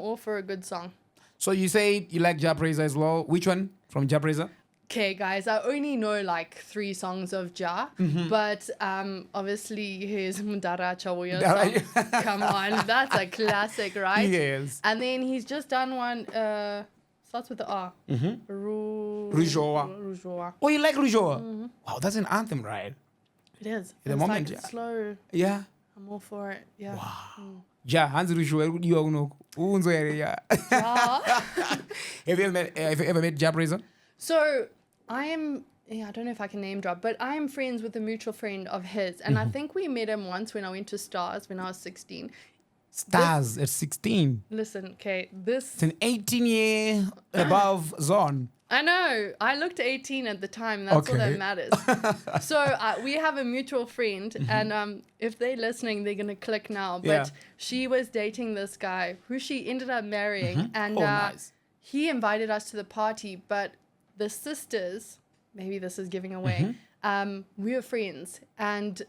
all for a good song. So you say you like Jah Prayzah as well. Which one from Jah Prayzah? Okay, guys, I only know 3 songs of Jah, but obviously his Mudara Chawoya song. Come on, that's a classic, right? Yes. And then he's just done one, starts with the R. Rujoa. Oh, you like Rujoa? Wow, that's an anthem, right? It is. At the moment, yeah. Slow. Yeah. I'm all for it. Yeah. Wow. Ja, Hans Rujoa, you know. Have you ever met Jah Prayzah? So I don't know if I can name drop, but I am friends with a mutual friend of his. And I think we met him once when I went to Stars when I was 16. Stars at 16. Listen, okay, it's an 18-year above zone. I know. I looked 18 at the time. That's all that matters. So we have a mutual friend, and if they're listening, they're going to click now. But she was dating this guy who she ended up marrying. And nice. He invited us to the party, but the sisters, maybe this is giving away, we were friends. And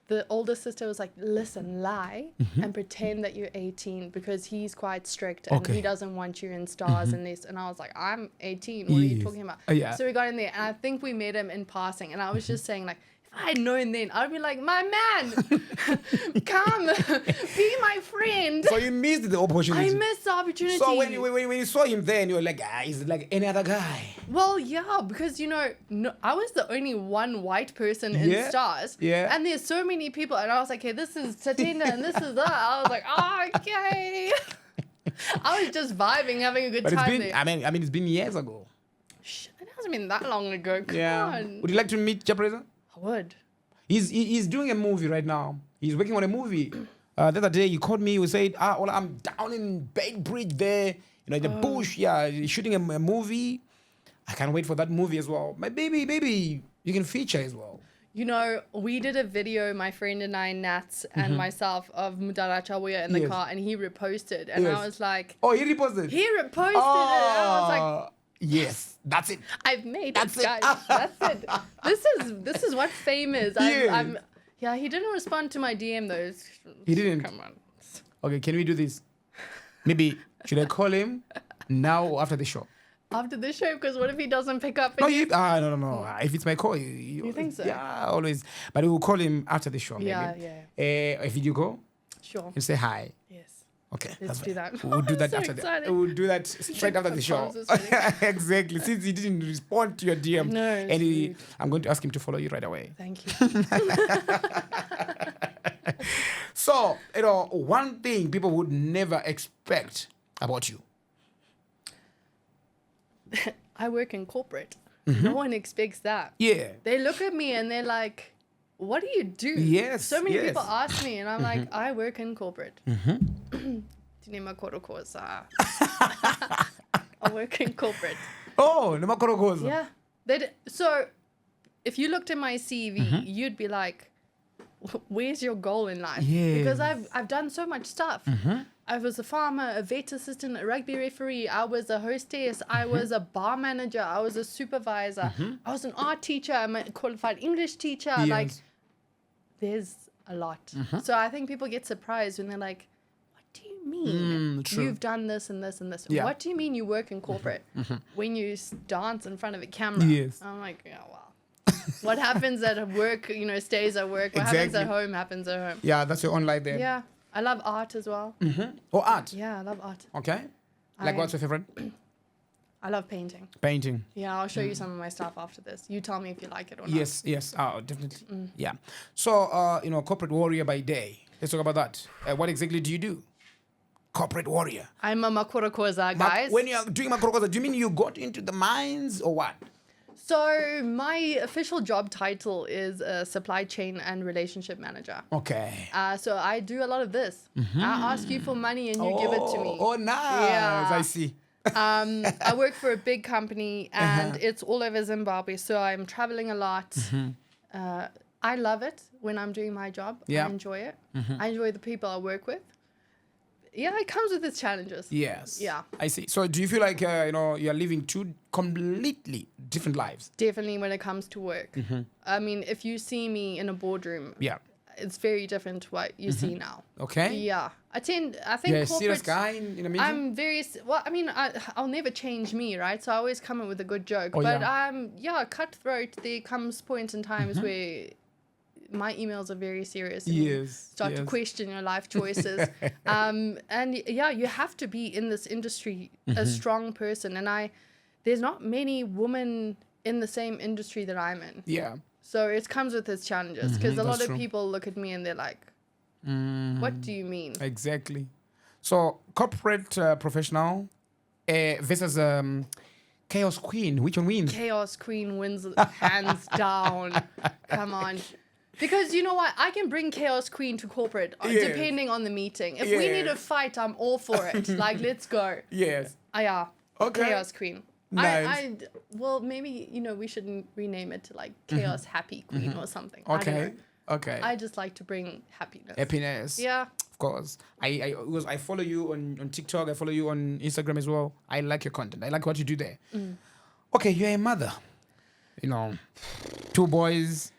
the older sister was like, listen, lie and pretend that you're 18 because he's quite strict and he doesn't want you in Stars and this. And I was like, I'm 18. What are you talking about? So we got in there and I think we met him in passing. And I was just saying, if I had known then, I'd be like, my man, come, be my friend. So you missed the opportunity. I missed the opportunity. So when you saw him then, you were like, he's like any other guy. Well, yeah, because, I was the only one white person in Stars. Yeah. And there's so many people. And I was like, hey, this is Tatenda and this is that. I was like, okay. I was just vibing, having a good time there. I mean, it's been years ago. Shit, it hasn't been that long ago. Come on. Would you like to meet Jah Prayzah? Would. He's doing a movie right now. He's working on a movie. The other day he called me. He said, I'm down in Baitbridge there, in the bush. Yeah, he's shooting a movie. I can't wait for that movie as well. My baby, you can feature as well. We did a video, my friend and I, Nats, and myself, of Mudara Chawoya in the car, and he reposted. And I was like... Oh, he reposted? He reposted it. And I was like... Yes, that's it. I've made That's it, it. guys. That's it. This is what fame is. Yeah, he didn't respond to my DM though. He didn't? Come on. Okay, can we do this? Maybe, should I call him now or after the show? After the show, because what if he doesn't pick up? No, no. If it's my call, you think so? Yeah, always. But we'll call him after the show, maybe. Yeah. A video call? Sure. And say hi. Yes. Okay. Let's do that. We'll do that So after excited. that. We'll do that straight after the show. Palms are sweating. Exactly. Since he didn't respond to your DM. No, and I'm going to ask him to follow you right away. Thank you. So, one thing people would never expect about you. I work in corporate. No one expects that. Yeah. They look at me and they're like, what do you do? Yes, So many yes. people ask me and I'm like, I work in corporate. I work in corporate. Oh, Namakorogoza. Yeah. So if you looked at my CV, you'd be like, where's your goal in life? Because Yes. I've done so much stuff. I was a farmer, a vet assistant, a rugby referee. I was a hostess. I was a bar manager. I was a supervisor. I was an art teacher. I'm a qualified English teacher. Yes. Like, there's a lot. So I think people get surprised when they're like, what do you mean? True. You've done this and this and this. Yeah. What do you mean you work in corporate? When you dance in front of a camera. Yes. I'm like, yeah, wow. What happens at work, stays at work. What happens at home happens at home. Yeah, that's your own life there. Yeah. I love art as well. Or art. Yeah, I love art. Okay. Like, what's your favorite? I love painting. Painting. Yeah, I'll show you some of my stuff after this. You tell me if you like it or not. Yes. Oh, definitely. Yeah. So, corporate warrior by day. Let's talk about that. What exactly do you do? Corporate warrior. I'm a makorokoza, guys. When you're doing makorokoza, do you mean you got into the mines or what? So my official job title is a supply chain and relationship manager. Okay. So I do a lot of this. I ask you for money and you give it to me. Oh, nice. Yeah. I see. I work for a big company and it's all over Zimbabwe. So I'm traveling a lot. I love it when I'm doing my job. Yeah. I enjoy it. I enjoy the people I work with. Yeah, it comes with its challenges. Yes. Yeah. I see. So do you feel like, you're living two completely different lives? Definitely when it comes to work. I mean, if you see me in a boardroom, Yeah. it's very different to what you see now. Okay. Yeah. I think You're a serious corporate- guy in a meeting? I'm very, I'll never change me, right? So I always come in with a good joke. Oh, but yeah. I'm, cutthroat. There comes points and times where my emails are very serious. And you start to question your life choices. You have to be in this industry a strong person. And there's not many women in the same industry that I'm in. Yeah. So it comes with its challenges because a lot that's of true. people look at me and they're like, what do you mean? Exactly. So corporate professional versus chaos queen. Which one wins? Chaos queen wins hands down. Come on. Because you know what? I can bring chaos queen to corporate depending on the meeting. If we need a fight, I'm all for it. Like, let's go. Yes. Yeah. Okay. Chaos queen. Nice. Well, maybe, we should rename it to like chaos happy queen or something. I don't Okay. know. Okay. I just like to bring happiness. Happiness. Yeah. Of course. I follow you on TikTok. I follow you on Instagram as well. I like your content. I like what you do there. Okay, you're a mother. 2 boys.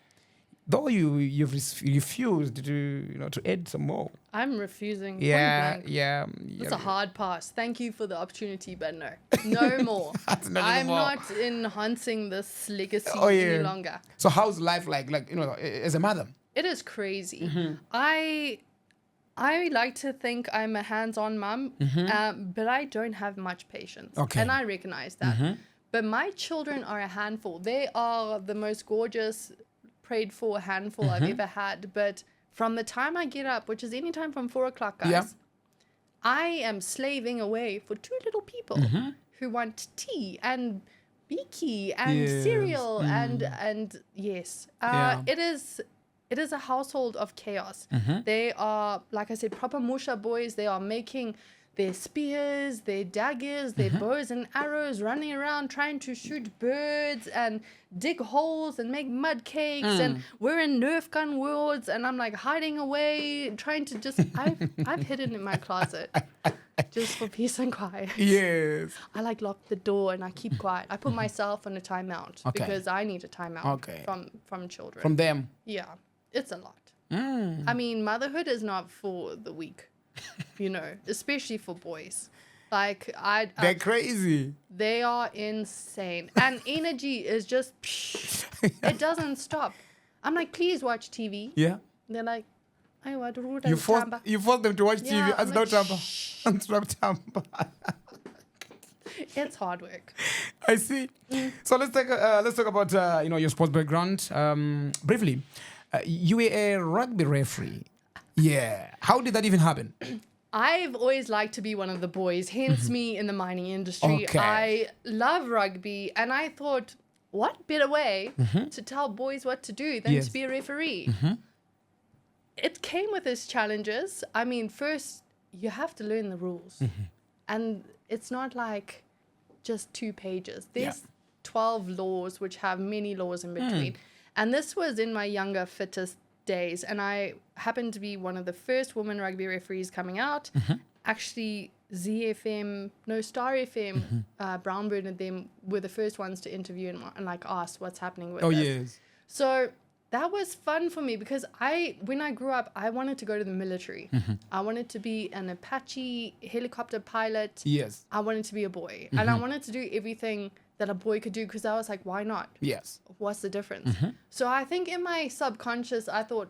Though you've refused to add some more. I'm refusing. point Yeah, blank. yeah. It's a hard pass. Thank you for the opportunity, but no. No more. I'm not enhancing this legacy any longer. So how's life like as a mother? It is crazy. I like to think I'm a hands-on mom, but I don't have much patience. Okay. And I recognize that. But my children are a handful. They are the most gorgeous, prayed for handful I've ever had. But from the time I get up, which is anytime from 4 o'clock, guys, I am slaving away for 2 little people who want tea and biki and cereal and yes. It is a household of chaos. They are, like I said, proper musha boys. They are making their spears, their daggers, their bows and arrows, running around trying to shoot birds and dig holes and make mud cakes. And we're in Nerf gun worlds, and I'm like hiding away, trying to just. I've hidden in my closet. just for peace and quiet. Yes. I like lock the door and I keep quiet. I put myself on a timeout because I need a timeout from children. From them. Yeah, it's a lot. I mean, motherhood is not for the weak, especially for boys. Like they're crazy. They are insane, and energy is just it doesn't stop. I'm like, please watch TV. Yeah. They're like, I want to you force them to watch TV. Yeah, it's hard work. I see. So let's talk about your sports background briefly. You were a rugby referee. Yeah. How did that even happen? I've always liked to be one of the boys, hence me in the mining industry. Okay. I love rugby, and I thought, what better way to tell boys what to do than to be a referee? It came with its challenges. I mean, first, you have to learn the rules. And it's not like just 2 pages. There's 12 laws, which have many laws in between. And this was in my younger, fittest days, and I happened to be one of the first women rugby referees coming out. Actually, Star FM, Brownbird and them were the first ones to interview and like ask what's happening with us. Yes. So that was fun for me because when I grew up, I wanted to go to the military. I wanted to be an Apache helicopter pilot. Yes. I wanted to be a boy, and I wanted to do everything that a boy could do because I was like, why not? Yes. What's the difference? So I think in my subconscious, I thought,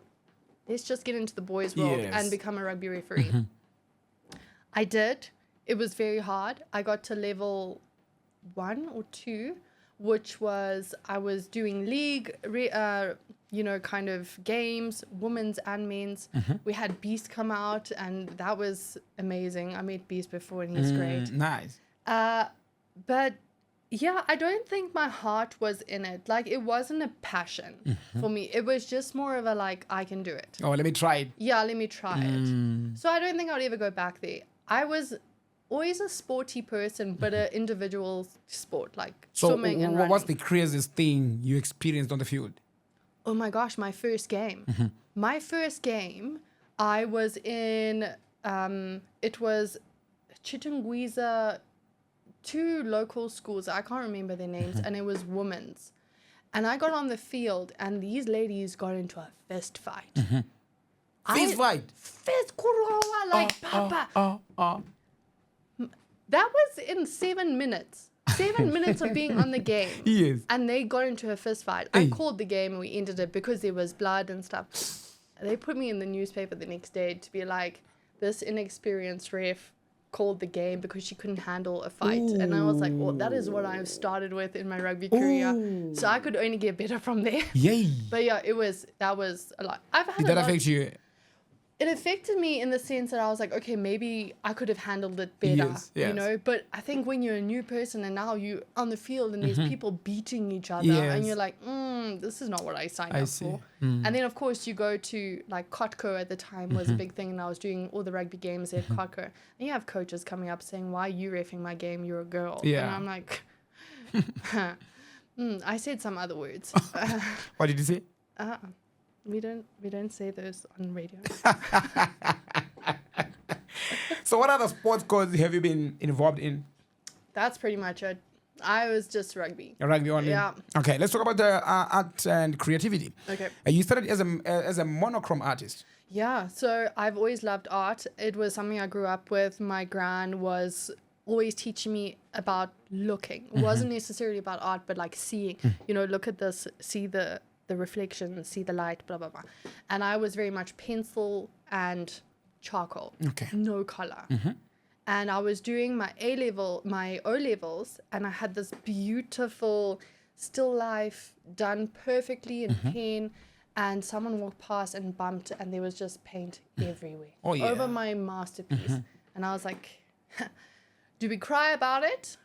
let's just get into the boys' world and become a rugby referee. I did. It was very hard. I got to level 1 or 2, which was I was doing league, kind of games, women's and men's. We had Beast come out, and that was amazing. I met Beast before, and he's great. Nice. But yeah, I don't think my heart was in it. Like, it wasn't a passion for me. It was just more of a, like, I can do it. Oh, let me try it. Yeah, let me try it. So I don't think I would ever go back there. I was always a sporty person, but an individual sport, like swimming and running. What's the craziest thing you experienced on the field? Oh my gosh, my first game. My first game, I was in, it was Chitungwiza, 2 local schools. I can't remember their names, and it was women's. And I got on the field, and these ladies got into a fist fight. Fist fight? Fist kurowa, like papa. That was in 7 minutes. 7 minutes of being on the game. Yes. And they got into a fist fight. I called the game, and we ended it because there was blood and stuff. They put me in the newspaper the next day to be like, this inexperienced ref called the game because she couldn't handle a fight. And I was like, well, that is what I started with in my rugby career. So I could only get better from there. Yay. But yeah, that was a lot. Did that affect you? It affected me in the sense that I was like, okay, maybe I could have handled it better, yes. But I think when you're a new person and now you're on the field and there's people beating each other and you're like, this is not what I signed up for. And then, of course, you go to, like, Kotko at the time was a big thing, and I was doing all the rugby games at Kotko. And you have coaches coming up saying, why are you reffing my game? You're a girl. Yeah. And I'm like, I said some other words. What did you say? We don't say those on radio. So what other sports codes have you been involved in? That's pretty much it. I was just rugby. Rugby only? Yeah. Okay, let's talk about the art and creativity. Okay. You started as a monochrome artist. Yeah, so I've always loved art. It was something I grew up with. My gran was always teaching me about looking. It wasn't necessarily about art, but like seeing, look at this, see the reflection, see the light, blah, blah, blah. And I was very much pencil and charcoal. Okay. No color. And I was doing my O-levels, and I had this beautiful still life done perfectly in pen, and someone walked past and bumped, and there was just paint everywhere over my masterpiece. And I was like, do we cry about it?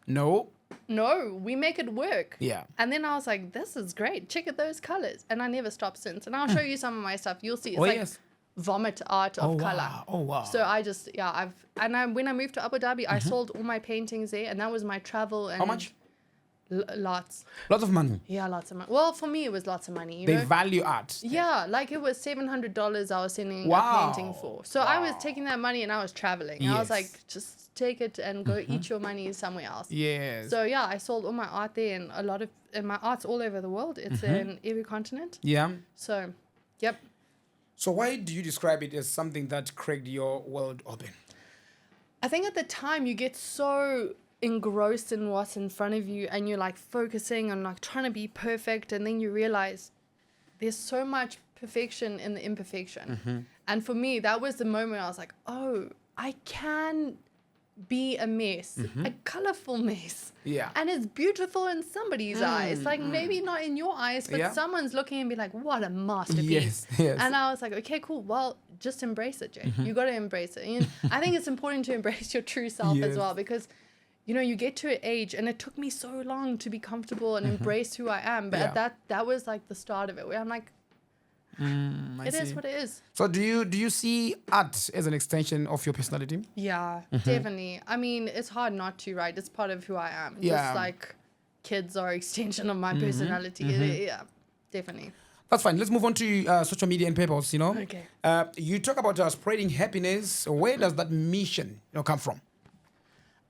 No, we make it work. Yeah. And then I was like, this is great. Check out those colors. And I never stopped since. And I'll show you some of my stuff. You'll see. It's vomit art of color. Oh, wow. So I just, when I moved to Abu Dhabi, I sold all my paintings there. And that was my travel. And how much? Lots. Lots of money. Yeah, lots of money. Well, for me, it was lots of money. They value art. Yeah, like it was $700 I was sending Wow. a painting for. So I was taking that money and I was traveling. I was Yes. like, just take it and go eat your money somewhere else. Yes. So yeah, I sold all my art there, and and my art's all over the world. It's in every continent. Yeah. So, yep. So why do you describe it as something that cracked your world open? I think at the time you get so engrossed in what's in front of you, and you're like focusing on like trying to be perfect, and then you realize there's so much perfection in the imperfection. And for me, that was the moment I was like, oh, I can be a mess, a colorful mess. Yeah. And it's beautiful in somebody's eyes. Like maybe not in your eyes, but someone's looking and be like, what a masterpiece. Yes. And I was like, okay, cool. Well, just embrace it, Jay. You got to embrace it. And I think it's important to embrace your true self as well, because you know, you get to an age, and it took me so long to be comfortable and embrace who I am. But that was like the start of it, where I'm like, it is what it is. So do you see art as an extension of your personality? Yeah, definitely. I mean, it's hard not to, right? It's part of who I am. Yeah. Just like kids are extension of my personality. Yeah, definitely. That's fine. Let's move on to social media and purpose, you know. Okay. You talk about spreading happiness. Where does that mission, come from?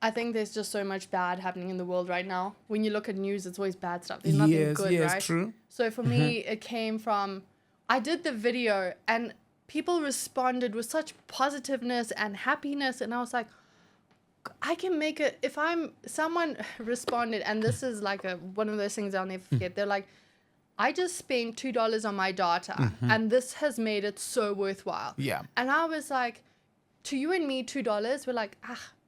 I think there's just so much bad happening in the world right now. When you look at news, it's always bad stuff. There's nothing good, yes, right? True. So for me, it came from, I did the video and people responded with such positiveness and happiness. And I was like, I can make it. If someone responded, and this is like one of those things I'll never forget. They're like, I just spent $2 on my data and this has made it so worthwhile. Yeah. And I was like, to you and me, $2, we're like,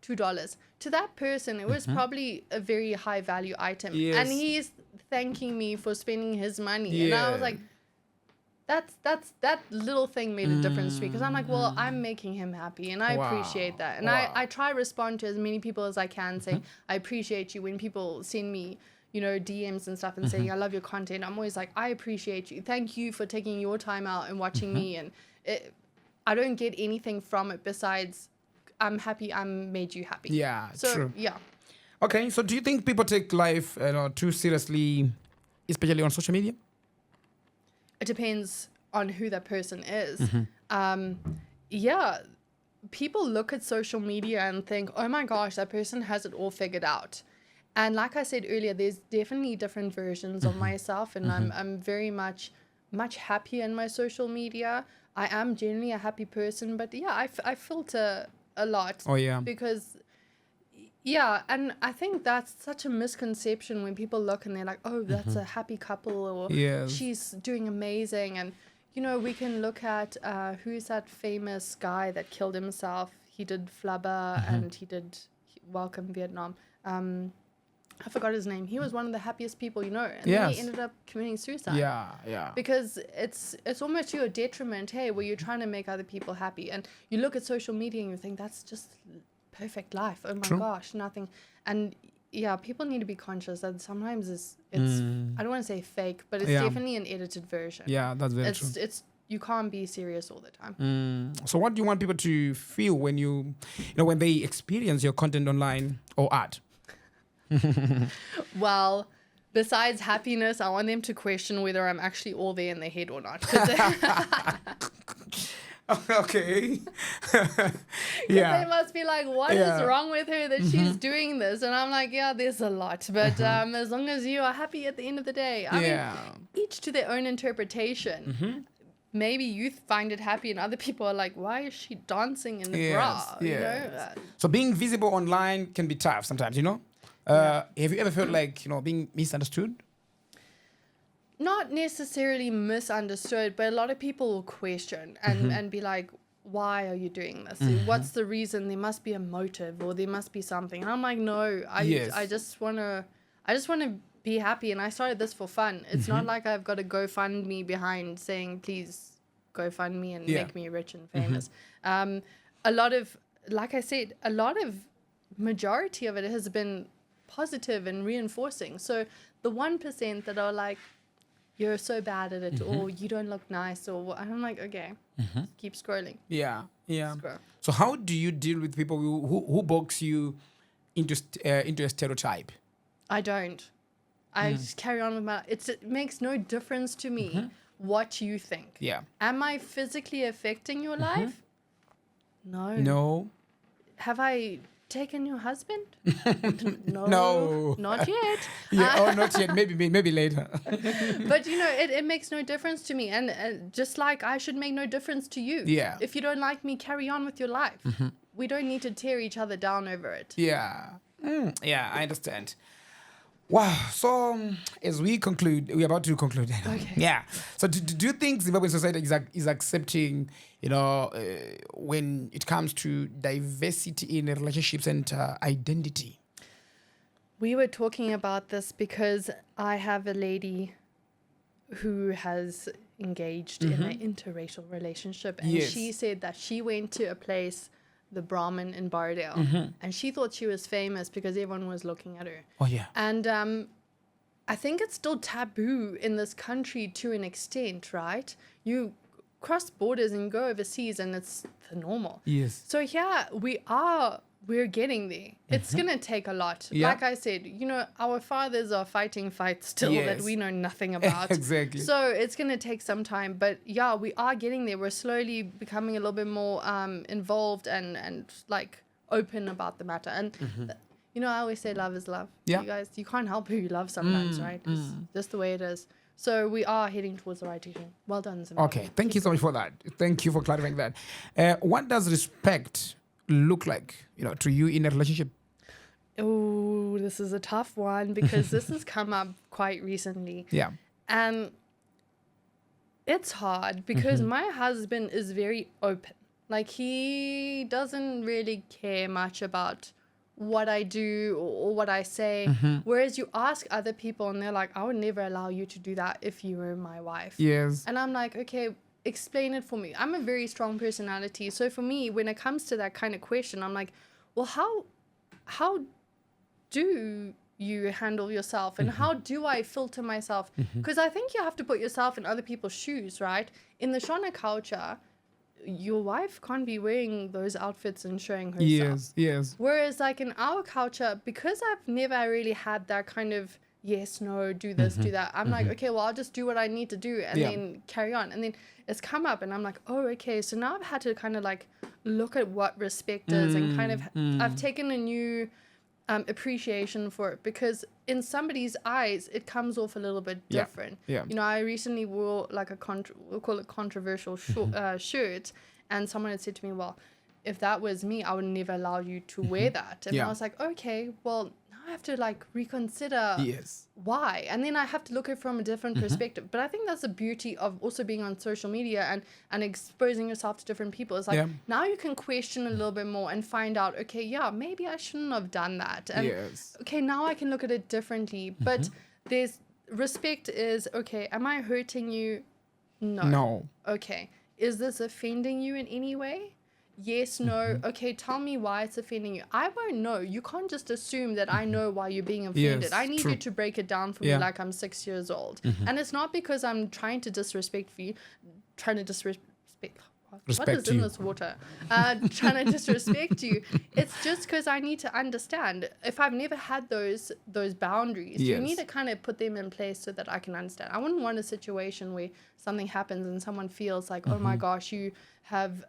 $2. To that person, it was probably a very high value item. Yes. And he's thanking me for spending his money. And I was like, that little thing made a difference to me, because I'm like, well, I'm making him happy and I appreciate that. And I try to respond to as many people as I can, saying, I appreciate you. When people send me, DMs and stuff and saying, I love your content, I'm always like, I appreciate you. Thank you for taking your time out and watching me. And I don't get anything from it besides I'm happy I made you happy. Yeah, so, true. Yeah. Okay, so do you think people take life too seriously, especially on social media? It depends on who that person is. People look at social media and think, oh my gosh, that person has it all figured out. And like I said earlier, there's definitely different versions of myself, and I'm very much happier in my social media. I am generally a happy person, but yeah, I filter a lot. Oh yeah. Because yeah, and I think that's such a misconception when people look and they're like, oh, that's a happy couple, or she's doing amazing. And we can look at who's that famous guy that killed himself. He did Flubber and he did Welcome Vietnam. I forgot his name. He was one of the happiest people, and then he ended up committing suicide. Yeah. Because it's almost to your detriment, where you're trying to make other people happy. And you look at social media and you think, that's just perfect life. Oh my gosh, nothing. And yeah, people need to be conscious that sometimes it's I don't want to say fake, but it's definitely an edited version. Yeah, that's very true. It's you can't be serious all the time. So what do you want people to feel when when they experience your content online or art? Well, besides happiness, I want them to question whether I'm actually all there in their head or not. Okay. They must be like, what is wrong with her that she's doing this? And I'm like, yeah, there's a lot. But as long as you are happy at the end of the day. I mean, each to their own interpretation. Maybe you find it happy and other people are like, why is she dancing in the bra? So being visible online can be tough sometimes, Have you ever felt like, being misunderstood? Not necessarily misunderstood, but a lot of people will question and be like, why are you doing this? What's the reason? There must be a motive or there must be something. And I'm like, no, I just want to be happy. And I started this for fun. It's not like I've got a GoFundMe behind saying, please go fund me and make me rich and famous. Like I said, a lot of majority of it has been positive and reinforcing. So the 1% that are like, you're so bad at it, or you don't look nice, or I'm like, okay, keep scrolling. Yeah. Scroll. So how do you deal with people who box you into a stereotype? I don't. I just carry on with my. It makes no difference to me what you think. Yeah. Am I physically affecting your life? No. No. Have I taken your husband? No. No. Not yet. Not yet. Maybe later. But it makes no difference to me, and just like I should make no difference to you. Yeah. If you don't like me, carry on with your life. We don't need to tear each other down over it. Yeah. Yeah, I understand. Wow. So as we conclude, we're about to conclude. Okay. Yeah. So do you think Zimbabwean society is accepting, when it comes to diversity in relationships and identity? We were talking about this because I have a lady who has engaged in an interracial relationship, and she said that she went to a place, the Brahmin in Bardale, and she thought she was famous because everyone was looking at her. Oh yeah. And I think it's still taboo in this country to an extent, right? You cross borders and go overseas and it's the normal. Yes. So yeah, we're getting there. It's going to take a lot. Yeah. Like I said, our fathers are fighting fights still that we know nothing about. Exactly. So it's going to take some time. But yeah, we are getting there. We're slowly becoming a little bit more involved and like open about the matter. And I always say love is love. Yeah. You guys, you can't help who you love sometimes, right? It's just the way it is. So we are heading towards the right direction. Well done, Zimbabwe. Okay. Thank you so much for that. Thank you for clarifying that. What does respect look like, to you in a relationship? Oh, this is a tough one because this has come up quite recently. Yeah. And it's hard because my husband is very open. Like, he doesn't really care much about what I do or what I say. Whereas you ask other people and they're like, I would never allow you to do that if you were my wife. Yes. And I'm like, okay, explain it for me. I'm a very strong personality. So for me, when it comes to that kind of question, I'm like, well, how do you handle yourself and how do I filter myself? Because I think you have to put yourself in other people's shoes, right? In the Shona culture, your wife can't be wearing those outfits and showing herself. Yes. Whereas like in our culture, because I've never really had that kind of yes, no, do this, do that. I'm like, okay, well, I'll just do what I need to do and then carry on. And then it's come up and I'm like, oh, okay. So now I've had to kind of like look at what respect is and kind of, I've taken a new appreciation for it because in somebody's eyes, it comes off a little bit different. Yeah. I recently wore like we'll call it controversial shirt, and someone had said to me, well, if that was me, I would never allow you to wear that. And I was like, okay, well, now I have to like reconsider why. And then I have to look at it from a different perspective. But I think that's the beauty of also being on social media and exposing yourself to different people. It's like now you can question a little bit more and find out, okay, maybe I shouldn't have done that. And okay, now I can look at it differently. But there's respect is, okay, am I hurting you? No. Okay. Is this offending you in any way? Yes, no. Okay, tell me why it's offending you. I won't know. You can't just assume that I know why you're being offended. Yes, I need true. you to break it down for me like I'm 6 years old. And it's not because I'm trying to disrespect you, trying to disrespect. What is in this water? Trying to disrespect you. It's just because I need to understand. If I've never had those boundaries, you need to kind of put them in place so that I can understand. I wouldn't want a situation where something happens and someone feels like, oh my gosh, you have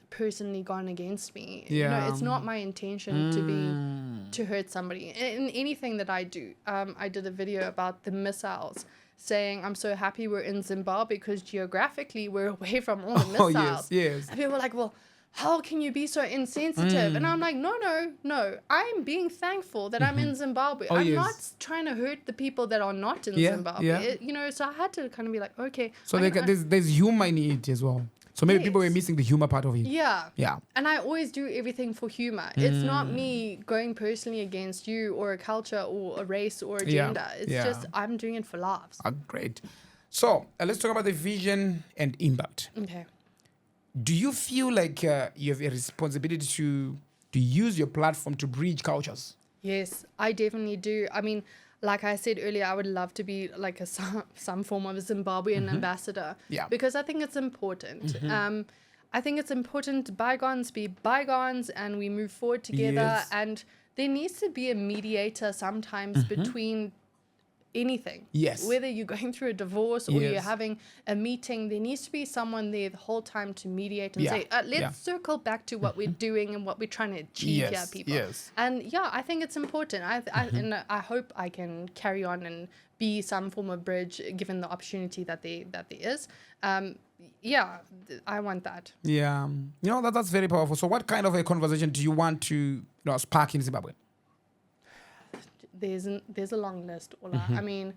personally gone against me. It's not my intention to hurt somebody. In anything that I do, I did a video about the missiles, saying I'm so happy we're in Zimbabwe because geographically we're away from all the missiles. Yes. And people were like, well, how can you be so insensitive? And I'm like, no. I'm being thankful that I'm in Zimbabwe. I'm not trying to hurt the people that are not in Zimbabwe. So I had to kind of be like, okay. So there's humor in it as well. So maybe people were missing the humor part of it. Yeah. And I always do everything for humor. It's not me going personally against you or a culture or a race or a gender. It's just I'm doing it for laughs. Great. So let's talk about the vision and impact. Okay. Do you feel like you have a responsibility to use your platform to bridge cultures? Yes, I definitely do. I mean, like I said earlier, I would love to be like some form of a Zimbabwean ambassador. Yeah. Because I think it's important. I think it's important bygones be bygones and we move forward together. Yes. And there needs to be a mediator sometimes between anything. Yes. Whether you're going through a divorce or Yes. you're having a meeting, there needs to be someone there the whole time to mediate and Yeah. say, let's circle back to what we're doing and what we're trying to achieve here, Yes, people. yes. And yeah, I think it's important. And I hope I can carry on and be some form of bridge given the opportunity that there is. I want that. Yeah. That's very powerful. So what kind of a conversation do you want to spark in Zimbabwe? There's a long list, Ola. I mean,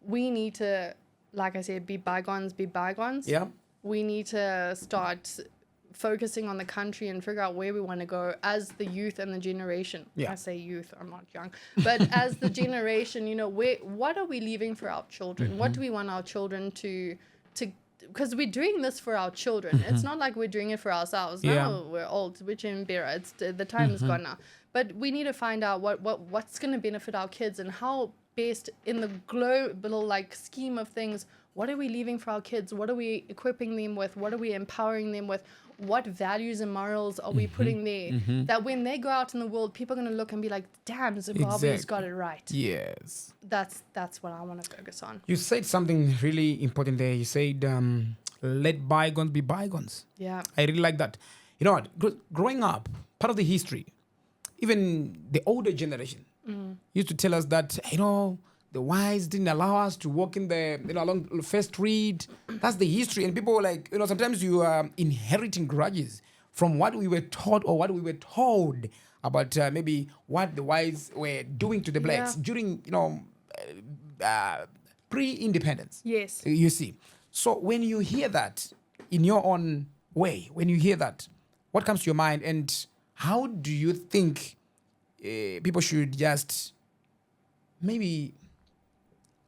we need to, like I said, be bygones. Yeah. We need to start focusing on the country and figure out where we want to go as the youth and the generation. Yeah. I say youth, I'm not young. But as the generation, what are we leaving for our children? What do we want our children to because we're doing this for our children. It's not like we're doing it for ourselves. No, we're old. We're Chimbera. The time is gone now. But we need to find out what's going to benefit our kids and how best in the global scheme of things. What are we leaving for our kids? What are we equipping them with? What are we empowering them with? What values and morals are we putting there? That when they go out in the world, people are going to look and be like, damn, Zimbabwe's got it right. Yes. That's what I want to focus on. You said something really important there. You said, let bygones be bygones. Yeah. I really like that. You know what? Growing up, part of the history, even the older generation used to tell us that, the wise didn't allow us to walk in the, along the first street. That's the history. And people were like, sometimes you are inheriting grudges from what we were taught or what we were told about maybe what the wise were doing to the blacks during, pre-independence. Yes. You see. So when you hear that in your own way, when you hear that, what comes to your mind and how do you think people should just maybe...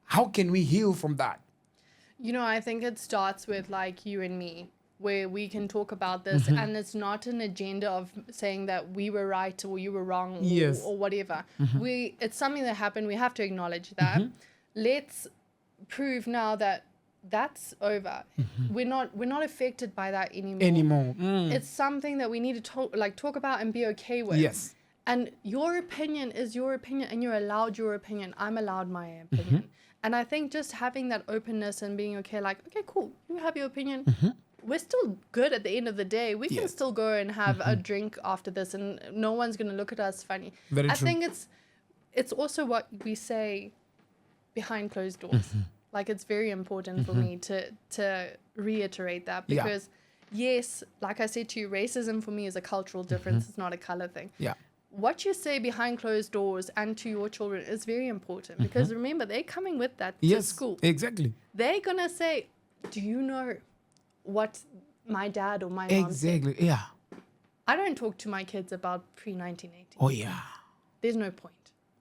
How can we heal from that? I think it starts with you and me, where we can talk about this and it's not an agenda of saying that we were right or you were wrong or whatever. It's something that happened. We have to acknowledge that. Let's prove now that that's over. We're not affected by that anymore. It's something that we need to talk about and be okay with. Yes. And your opinion is your opinion and you're allowed your opinion. I'm allowed my opinion. And I think just having that openness and being okay, okay, cool, you have your opinion. We're still good at the end of the day. We can still go and have a drink after this and no one's going to look at us funny. Very I true. think it's also what we say behind closed doors. It's very important for me to reiterate that because yes, like I said to you, racism for me is a cultural difference. It's not a color thing. Yeah. What you say behind closed doors and to your children is very important because remember, they're coming with that to school. Exactly. They're going to say, do you know what my dad or my mom said? Exactly, yeah. I don't talk to my kids about pre-1980. Oh, yeah. There's no point.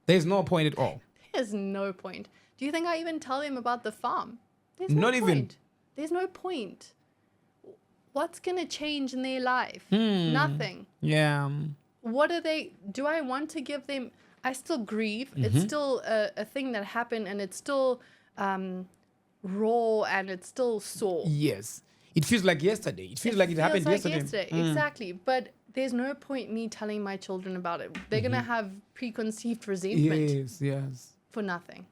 There's no point at all. There's no point. Do you think I even tell them about the farm? There's Not no even. point. There's no point. What's going to change in their life? Nothing. Yeah. What are they? Do I want to give them? I still grieve. It's still a thing that happened, and it's still raw, and it's still sore. Yes. It feels like yesterday. It feels like it happened yesterday. Exactly. But there's no point me telling my children about it. They're gonna have preconceived resentment Yes. for nothing.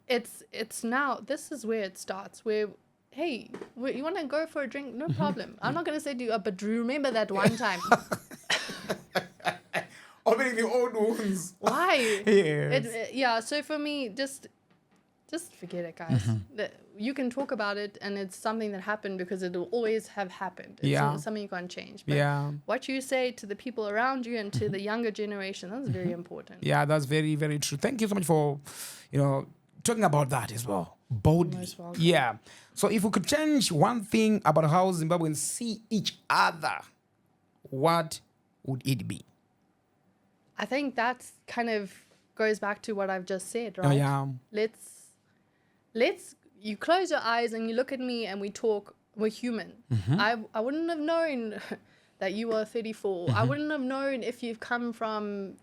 It's now. This is where it starts. Where, hey, you want to go for a drink? No problem. I'm not gonna say to you, but remember that one time. Opening the old wounds. Why? Yes. So for me, just forget it, guys. You can talk about it, and it's something that happened because it will always have happened. It's not something you can't change. But what you say to the people around you and to the younger generation, that's very important. Yeah, that's very, very true. Thank you so much for, talking about that as well. Boldly. Most welcome. Yeah. So if we could change one thing about how Zimbabweans see each other, what would it be? I think that kind of goes back to what I've just said, right? Oh, yeah. Let's you close your eyes and you look at me and we talk. We're human. I wouldn't have known that you were 34. I wouldn't have known if you've come from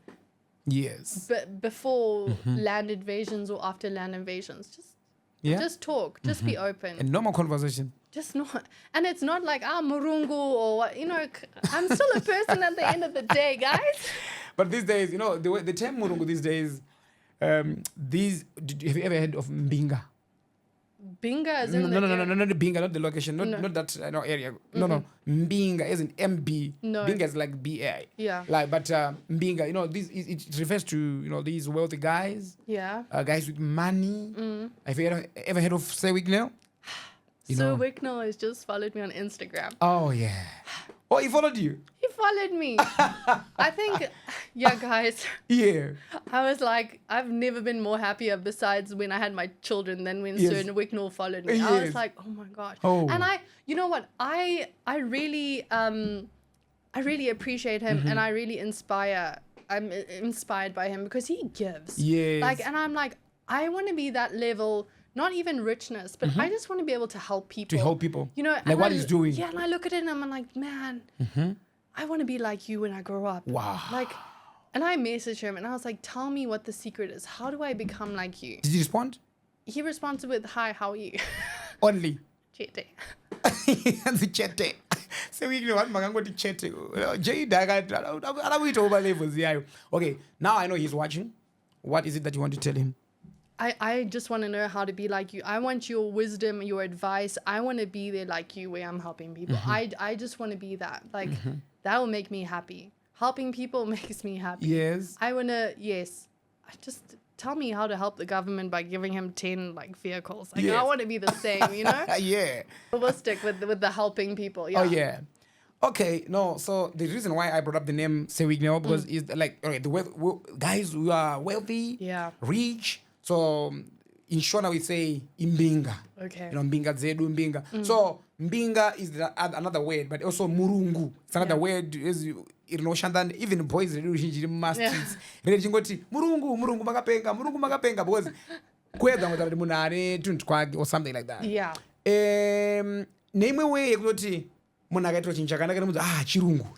before land invasions or after land invasions. Just talk. Just be open. A normal conversation. Just not, and it's not like Murungu or what, I'm still a person at the end of the day, guys. But these days, the term Murungu these days, Have you ever heard of Mbinga? Binga as in No, not the Binga, not the location, not that area. No, Mbinga as in MB. No. Binga is like BA. Yeah. Like, but Mbinga, it refers to these wealthy guys. Yeah. Guys with money. Have you ever heard of Sewignell? So Wicknell has just followed me on Instagram. Oh yeah. Oh, he followed you? He followed me. I think, yeah, guys. Yeah. I was like, I've never been more happier besides when I had my children than when Sir Wicknell followed me. Yes. I was like, oh my gosh. Oh. And you know what? I really appreciate him and I really I'm inspired by him because he gives. Yes. And I'm like, I want to be that level. Not even richness, but I just want to be able to help people. To help people. Like what he's doing. Yeah, and I look at it and I'm like, man, I want to be like you when I grow up. Wow. And I messaged him and I was like, tell me what the secret is. How do I become like you? Did he respond? He responded with, hi, how are you? Only. Jayde. The chete. So we know what Magango the chete. Jayde, over levels. Yeah. Okay, now I know he's watching. What is it that you want to tell him? I just want to know how to be like you. I want your wisdom, your advice. I want to be there like you where I'm helping people. I just want to be that. That will make me happy. Helping people makes me happy. Yes. Just tell me how to help the government by giving him 10 vehicles. Yes. I want to be the same, Yeah. Holistic with the helping people. Yeah. Oh yeah. Okay, no, so the reason why I brought up the name Sewignell because is guys who are wealthy, rich. So in Shona we say Mbinga. Okay. Mbinga Zedu Mbinga. So Mbinga is another word, but also Murungu. It's another word even boys masters. Murungu makapenga because kweza ngoti munare tuntu or something like that. Yeah. Name way yekuti munhu akaitwa chinhu chakanaka nemudzi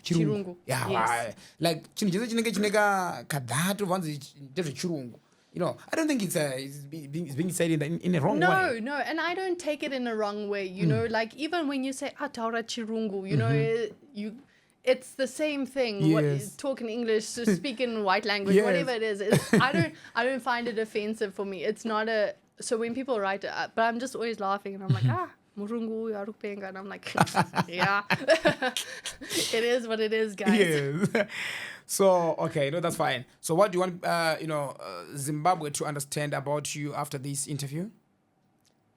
chirungu. Yeah, yes. Like chinhu chese chinenge chineka kadhatu vanzi ndezvechirungu. I don't think it's being said in a wrong way. No, and I don't take it in a wrong way. Even when you say Ataura Chirungu, it's the same thing. Yes. Talking English, speak in white language, Yes. whatever it is. I don't find it offensive for me. It's not so when people write it, but I'm just always laughing and I'm like, Murungu Yarupenga, and I'm like, yeah, it is what it is, guys. Yes. So, okay, no, that's fine. So what do you want, Zimbabwe to understand about you after this interview?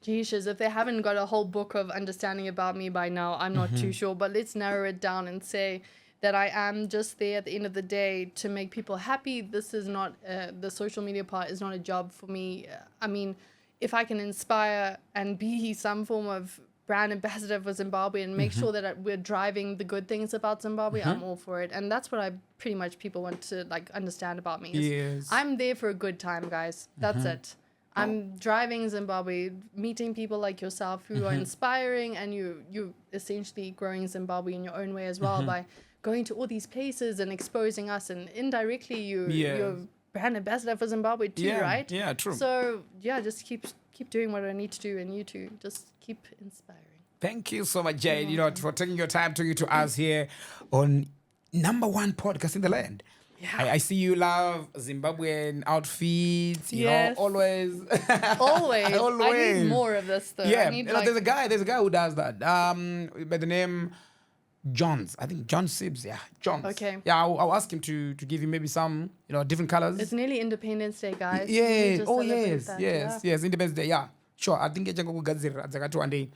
Geeshas, if they haven't got a whole book of understanding about me by now, I'm not too sure. But let's narrow it down and say that I am just there at the end of the day to make people happy. This is not, the social media part is not a job for me. I mean, if I can inspire and be some form of brand ambassador for Zimbabwe and make sure that we're driving the good things about Zimbabwe, I'm all for it. And that's what I pretty much people want to understand about me. Yes. I'm there for a good time, guys. That's it. I'm driving Zimbabwe, meeting people like yourself who are inspiring, and you essentially growing Zimbabwe in your own way as well by going to all these places and exposing us, and indirectly you're brand ambassador for Zimbabwe too, right? Yeah, true. So just keep doing what I need to do, and you too, just keep inspiring. Thank you so much, Jayde, for taking your time talking to us here on #1 podcast in the land. Yeah. I see you love Zimbabwean outfits, you know, always. Always. I need more of this though. Yeah, there's a guy who does that. By the name Johns. I think John Sibbs, Johns. Okay. Yeah, I'll ask him to give you maybe some, different colors. It's nearly Independence Day, guys. Yes. Oh, yes, Independence Day. Yeah. Sure, I think it's going to go one day.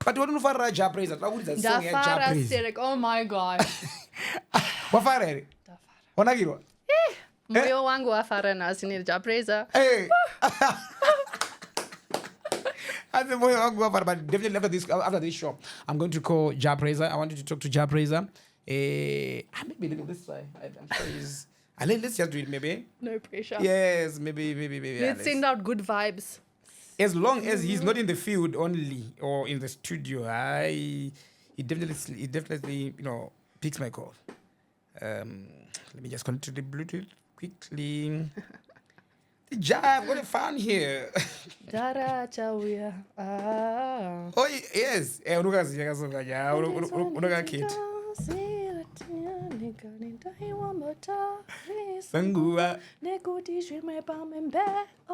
But what do you know Jah Prayzah? Jah Prayzah. Oh my God. Wafara. Wanagirwa. Moyo wangu wafara na asini Jah Prayzah. Hey. But definitely after this show, I'm going to call Jah Prayzah. I want you to talk to Jah Prayzah. Maybe this way. I'm sure he's. Let's just do it, maybe. No pressure. Yes, maybe. Let's send out good vibes. As long as he's not in the field only or in the studio, he definitely picks my call. Let me just connect to the Bluetooth quickly. Jah, I've got a fan here. Dara chawia. Oh yes. Unoka kid. Sangua. Nekuti zvimwe pamembe.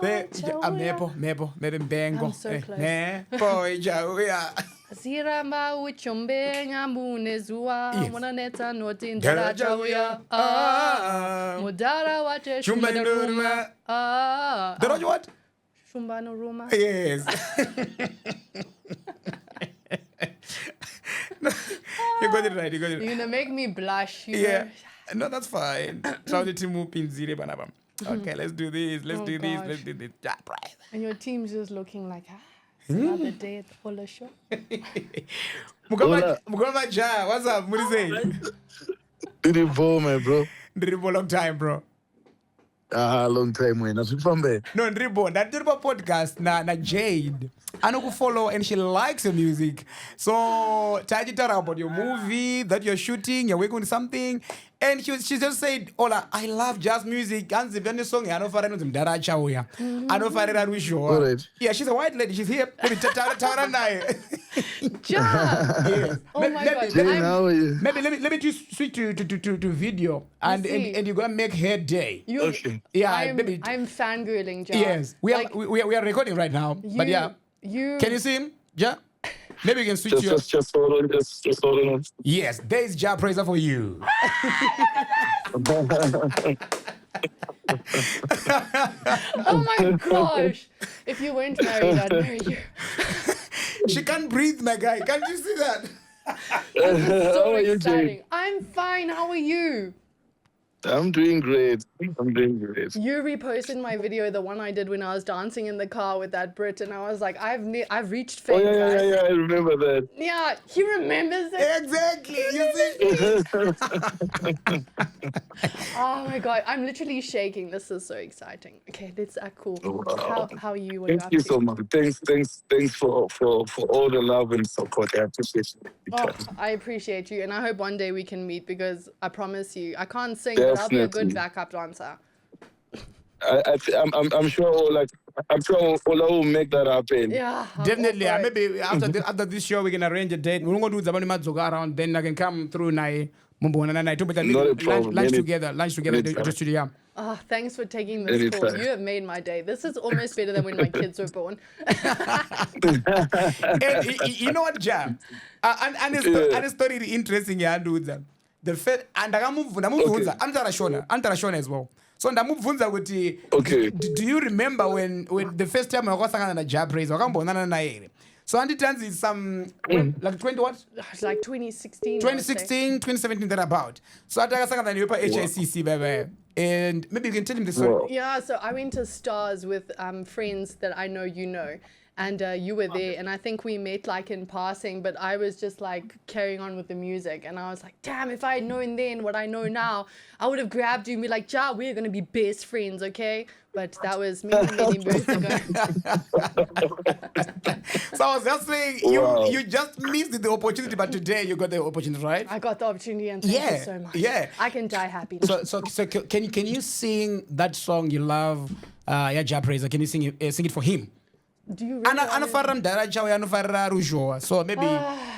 Mepo, mbengo. I'm so close. Boy, Jauya. Ziramba uchombe nyambune zuwa. Yes. Mwananeta noti Ndara ndara chauya. Mudara wate Shumbano shumbano ruma. The Roger what? Shumbano ruma. Yes. You got it right. You're gonna make me blush. Yeah. No, that's fine. Try to move in zero banana. Okay, let's do this. Let's do this. gosh. Let's do this. Jah Prayzah. And your team's just looking like, it's another day at the Ola show. Mukama Jah, what's up? What do you say? Ndiripo, my bro. Ndribo long time, bro. Long time when I was from there. No, Ndribo. That Ndribo podcast na Jayde. I know who follow and she likes your music. So tell about your movie that you're shooting, you're working on something. And she just said, Ola, I love jazz music. And the song, I know Farano Mdara Chauya. I know Farera Wisho. Yeah, she's a white lady. She's here. Let me tell Jah! Yes. Oh my God. Jayde, how are you? Maybe let me just switch to video and you're gonna make her day. Okay. Yeah, maybe. I'm fangirling, Jah. Yes, we are recording right now. But yeah, can you see him? Yeah. Maybe you can switch your. Just hold on. Just hold on. Yes, there is Jah Prayzah for you. Oh my gosh. If you weren't married, I'd marry you. She can't breathe, my guy. Can't you see that? So How are you exciting. doing? I'm fine. How are you? I'm doing great. You reposted my video, the one I did when I was dancing in the car with that Brit, and I was like, I've reached Oh, fame, yeah, guys. I remember that. Yeah, he remembers it. Exactly. You see? Oh my God, I'm literally shaking. This is so exciting. Okay, let's act cool. Wow. How are you? What are you Thank up you to? so much. Thanks for all the love and support. I appreciate it. Oh, I appreciate you, and I hope one day we can meet because I promise you, I can't sing, but I'll be a good Definitely. backup dancer. I'm sure Ola will make that happen. Yeah, I'm Definitely. all for it. Maybe after this show, we can arrange a date. We're going to do Zabani Madzoga around. Then I can come through. Not a problem. Lunch together at Anytime. the studio. Oh, thanks for taking this call. Anytime. You have made my day. This is almost better than when my kids were born. And you know what, Jah? And the story is interesting. Yeah, dudes. The first and I move. Antara Shona as well. So ndamubvunza kuti Okay. do you remember when the first time wakasangana na Jah Prayzah wakambonana naye here? So anditanzi some like 20 what? It's like 2016. I would say. 2016, 2017 thereabout. So atakasangana naye pa HICC baby. And maybe you can tell him the story. Wow. Yeah, so I went to Stars with friends that I know you know. And you were there, and I think we met like in passing, but I was just like carrying on with the music, and I was like, damn, if I had known then what I know now, I would have grabbed you and be like, Jah, we're gonna be best friends, okay? But that was many years ago. So I was just saying, Wow. you just missed the opportunity, but today you got the opportunity, right? I got the opportunity, and thank you so much. Yeah. I can die happy now. So can you sing that song you love, Jah Prayzah? Can you sing it for him? Do you really Anafarra Mdara Chauya, anafarra Rujoa. So maybe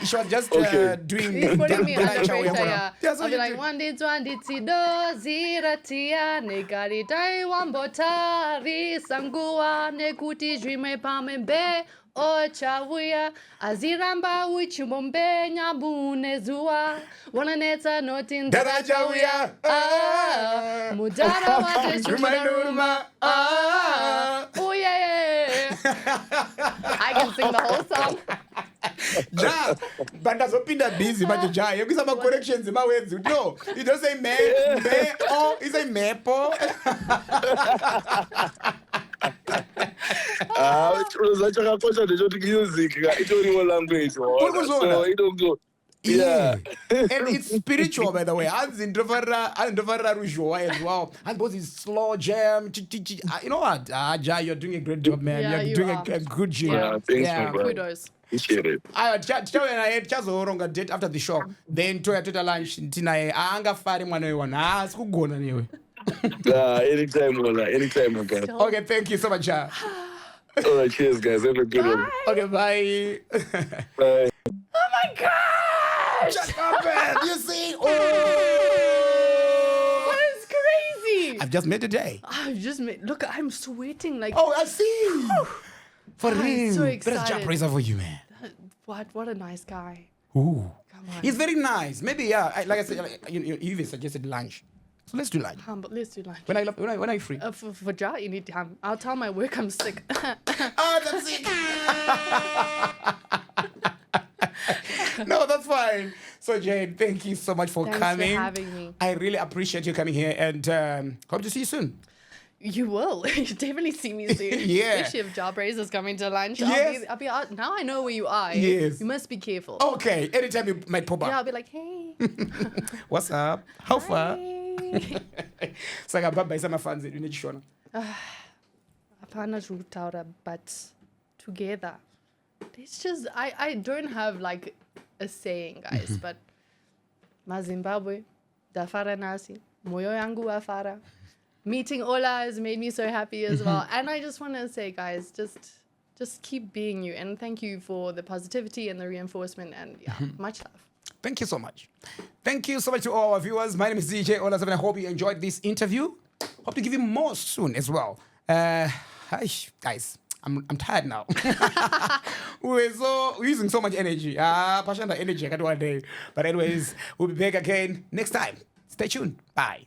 she was just Okay. doing He's putting me Mdara under Chauya. pressure, yeah. Yeah, so I'll be you like, do. one day, zira tia, negari dai wambota, risangua, nekuti jwime pamembe, o chawuya, aziramba uchumombe, nyabune zua, wananeta notin Dara Chauya. mudara wate chumanaruma, oh yeah. I can sing the whole song. Jah, but that's opinda busy, but Jah, you give some corrections in my words. No, you don't say me, oh, you say mepo. Chakakosha ndechoti music itoriwo language. Kurikuzona. So it don't go. Yeah. And it's spiritual, by the way. And Ndovara Rujoa as well. And both is slow jam. You know what? Jah, you're doing a great job, man. Yeah, you're you doing are. a good job. Yeah, thanks, my brother. Kudos. Appreciate it. Tell and I had just a date after the show. Then to lunch. Tina, anga fari mwana wana. Sikugona niwe. Anytime, Ola. Anytime, my guy. Okay, thank you so much. Jah. All right, cheers, guys. Have a good one. Okay, bye. Bye. Oh my gosh! Just happened. You see? Oh. What is I've just met today. I've just met. Look, I'm sweating. Like, Oh, I see. For I'm real. so That's Jah excited. Prayzah for you, man. what a nice guy. Ooh. Come on. He's very nice. Maybe, yeah. Like I said, you even suggested lunch. So let's do lunch. But let's do lunch. When are you free? For Jah, you need time. I'll tell my work I'm sick. Oh, that's it. No, that's fine. So, Jayde, thank you so much for Thanks coming. for having me. I really appreciate you coming here and hope to see you soon. You will. You definitely see me soon. Yeah. Especially if Jah Prayzah is coming to lunch. Yes. I'll be out. Now I know where you are. Yes. You must be careful. Okay, anytime you might pop up. Yeah, I'll be like, hey. What's up? How far? Hi. So, I'm by some fans in Shona. Apana Rutaura, but together. It's just, I don't have like a saying, guys, but ma Zimbabwe, dafara nasi, moyo yangu afara. Meeting Ola has made me so happy as well. And I just want to say, guys, just keep being you. And thank you for the positivity and the reinforcement. And yeah, much love. Thank you so much. Thank you so much to all our viewers. My name is DJ Ola7. I hope you enjoyed this interview. Hope to give you more soon as well. Guys, I'm tired now. We're using so much energy. Passion energy. I can't do one day. But anyways, we'll be back again next time. Stay tuned. Bye.